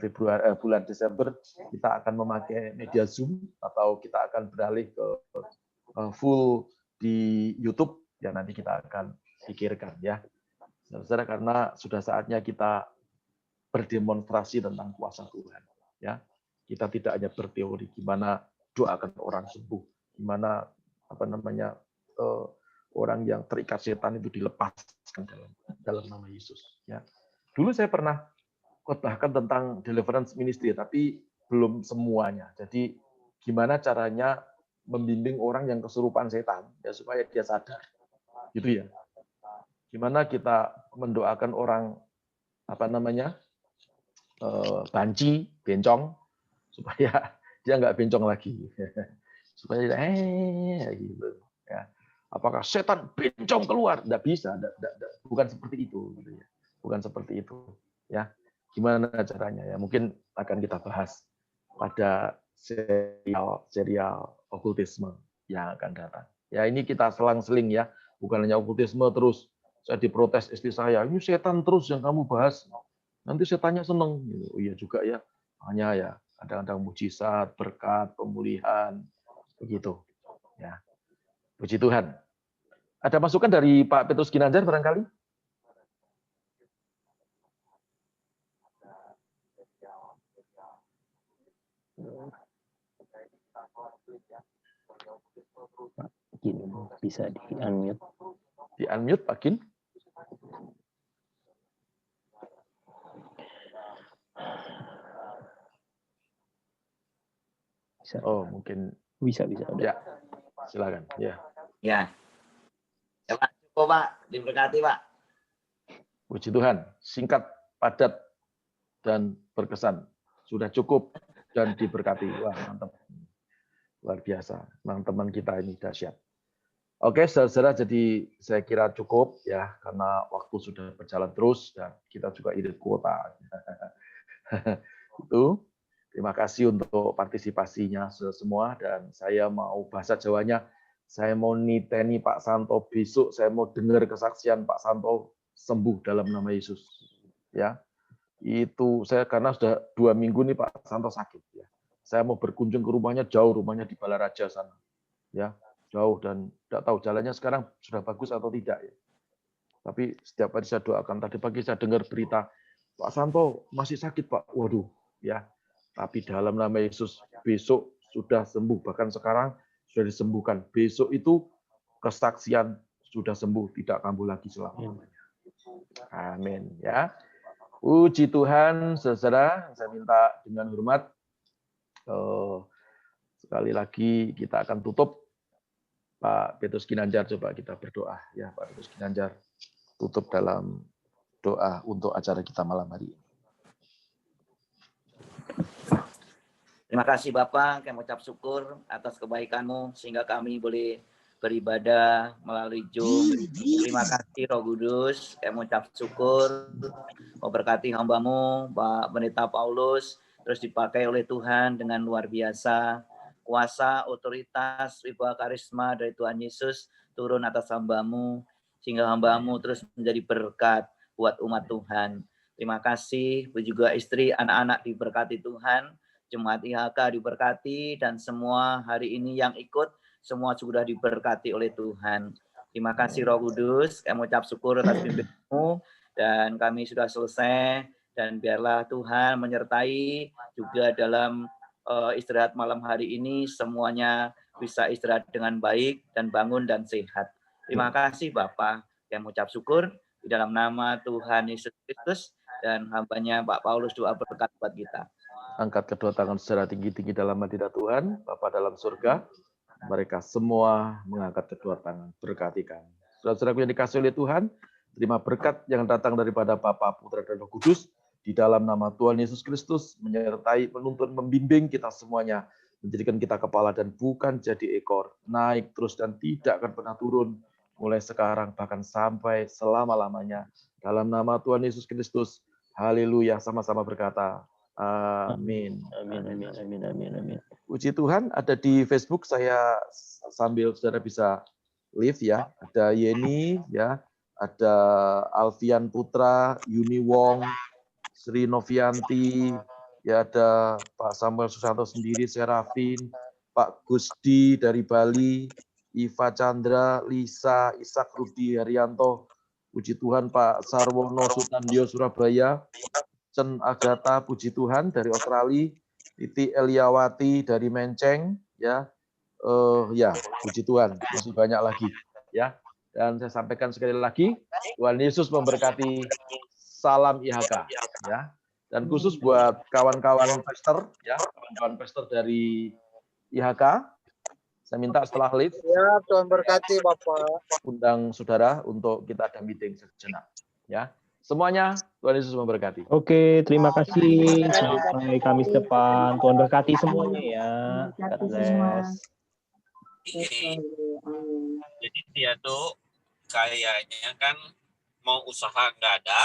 Desember, kita akan memakai media Zoom atau kita akan beralih ke full di YouTube, ya nanti kita akan pikirkan ya. Saudara, karena sudah saatnya kita berdemonstrasi tentang kuasa Tuhan. Ya, kita tidak hanya berteori gimana doakan orang sembuh, gimana orang yang terikat setan itu dilepaskan dalam nama Yesus. Ya, dulu saya pernah khotbahkan tentang deliverance ministry, tapi belum semuanya. Jadi gimana caranya membimbing orang yang kesurupan setan ya supaya dia sadar, gitu ya. Gimana kita mendoakan orang banci, bencong, supaya dia nggak bencong lagi, supaya gitu ya. Apakah setan bencong keluar? Nggak bisa, bukan seperti itu, gitu ya. Bukan seperti itu, ya. Gimana caranya ya? Mungkin akan kita bahas pada serial okultisme yang akan datang. Ya ini kita selang-seling ya, bukan hanya okultisme terus. Saya diprotes istri saya, ini setan terus yang kamu bahas. Nanti setannya seneng. Oh, iya juga ya. Hanya ya kadang-kadang mujizat, berkat, pemulihan, begitu. Ya, puji Tuhan. Ada masukan dari Pak Petrus Ginanjar barangkali? Gini, bisa di-unmute. Di-unmute, Pak Gin. Bisa. Oh, mungkin Bisa. Udah. Ya, silakan. Ya. Ya. Ya, Pak. Cukup, Pak. Diberkati, Pak. Puji Tuhan. Singkat, padat, dan berkesan. Sudah cukup dan diberkati. Wah, mantap. Luar biasa. Teman-teman kita ini dahsyat. Oke, saudara-saudara, jadi saya kira cukup ya, karena waktu sudah berjalan terus dan kita juga irit kuota. Itu. Terima kasih untuk partisipasinya semua, dan saya mau bahasa Jawanya, saya mau niteni Pak Santo besok, saya mau dengar kesaksian Pak Santo sembuh dalam nama Yesus. Ya, itu saya karena sudah 2 minggu nih Pak Santo sakit. Ya, saya mau berkunjung ke rumahnya, jauh, rumahnya di Balaraja sana. Ya, jauh, dan tidak tahu jalannya sekarang sudah bagus atau tidak ya. Tapi setiap hari saya doakan. Tadi pagi saya dengar berita Pak Santo masih sakit Pak. Waduh, ya. Tapi dalam nama Yesus besok sudah sembuh, bahkan sekarang sudah disembuhkan. Besok itu kesaksian sudah sembuh, tidak kambuh lagi selama-lamanya. Amin ya. Puji Tuhan, saudara. Saya minta dengan hormat sekali lagi kita akan tutup. Pak Petrus Ginanjar, coba kita berdoa ya, Pak Petrus Ginanjar, tutup dalam doa untuk acara kita malam hari ini. Terima kasih Bapak, kami ucap syukur atas kebaikan-Mu sehingga kami boleh beribadah melalui Zoom. Terima kasih Roh Kudus, kami ucap syukur memberkati hamba-Mu, Pak Pendeta Paulus, terus dipakai oleh Tuhan dengan luar biasa. Kuasa, otoritas, wibawa karisma dari Tuhan Yesus turun atas hamba-Mu, sehingga hamba-Mu terus menjadi berkat buat umat Tuhan. Terima kasih, juga istri, anak-anak diberkati Tuhan. Jemaat IHK diberkati, dan semua hari ini yang ikut, semua sudah diberkati oleh Tuhan. Terima kasih Roh Kudus, kami ucap syukur atas pimpin-Mu, dan kami sudah selesai, dan biarlah Tuhan menyertai juga dalam istirahat malam hari ini, semuanya bisa istirahat dengan baik, dan bangun dan sehat. Terima kasih Bapak, kami ucap syukur, di dalam nama Tuhan Yesus Kristus, dan hamba-Nya Pak Paulus doa berkat buat kita. Angkat kedua tangan secara tinggi-tinggi dalam hadirat Tuhan, Bapa dalam surga. Mereka semua mengangkat kedua tangan, berkati kami. Saudara-saudaraku yang dikasihi oleh Tuhan, terima berkat yang datang daripada Bapa, Putra, dan Roh Kudus, di dalam nama Tuhan Yesus Kristus, menyertai, menuntun, membimbing kita semuanya, menjadikan kita kepala dan bukan jadi ekor, naik terus dan tidak akan pernah turun, mulai sekarang bahkan sampai selama-lamanya. Dalam nama Tuhan Yesus Kristus, haleluya, sama-sama berkata, amin. Amin. Puji Tuhan, ada di Facebook, saya sambil saudara bisa live ya. Ada Yeni ya, ada Alfian Putra, Yuni Wong, Sri Novianti, ya ada Pak Samuel Susanto sendiri, Serafin, Pak Gusdi dari Bali, Iva Chandra, Lisa, Isak Rudi Haryanto, puji Tuhan Pak Sarwono Sutandio Surabaya, Cen Agatha, puji Tuhan dari Australia, Titi Eliawati dari Menceng, ya, ya, puji Tuhan, masih banyak lagi, ya. Dan saya sampaikan sekali lagi, Tuhan Yesus memberkati. Salam IHK, ya. Dan khusus buat kawan-kawan pastor, ya, kawan-kawan pastor dari IHK, saya minta setelah live, ya Tuhan berkati Bapak. Undang saudara untuk kita ada meeting sejenak, ya. Semuanya Tuhan Yesus memberkati. Oke, terima kasih. Sampai Kamis depan. Tuhan berkati semuanya ya. Berkati God semua. bless. Amin. Jadi dia tuh kayaknya kan mau usaha nggak ada,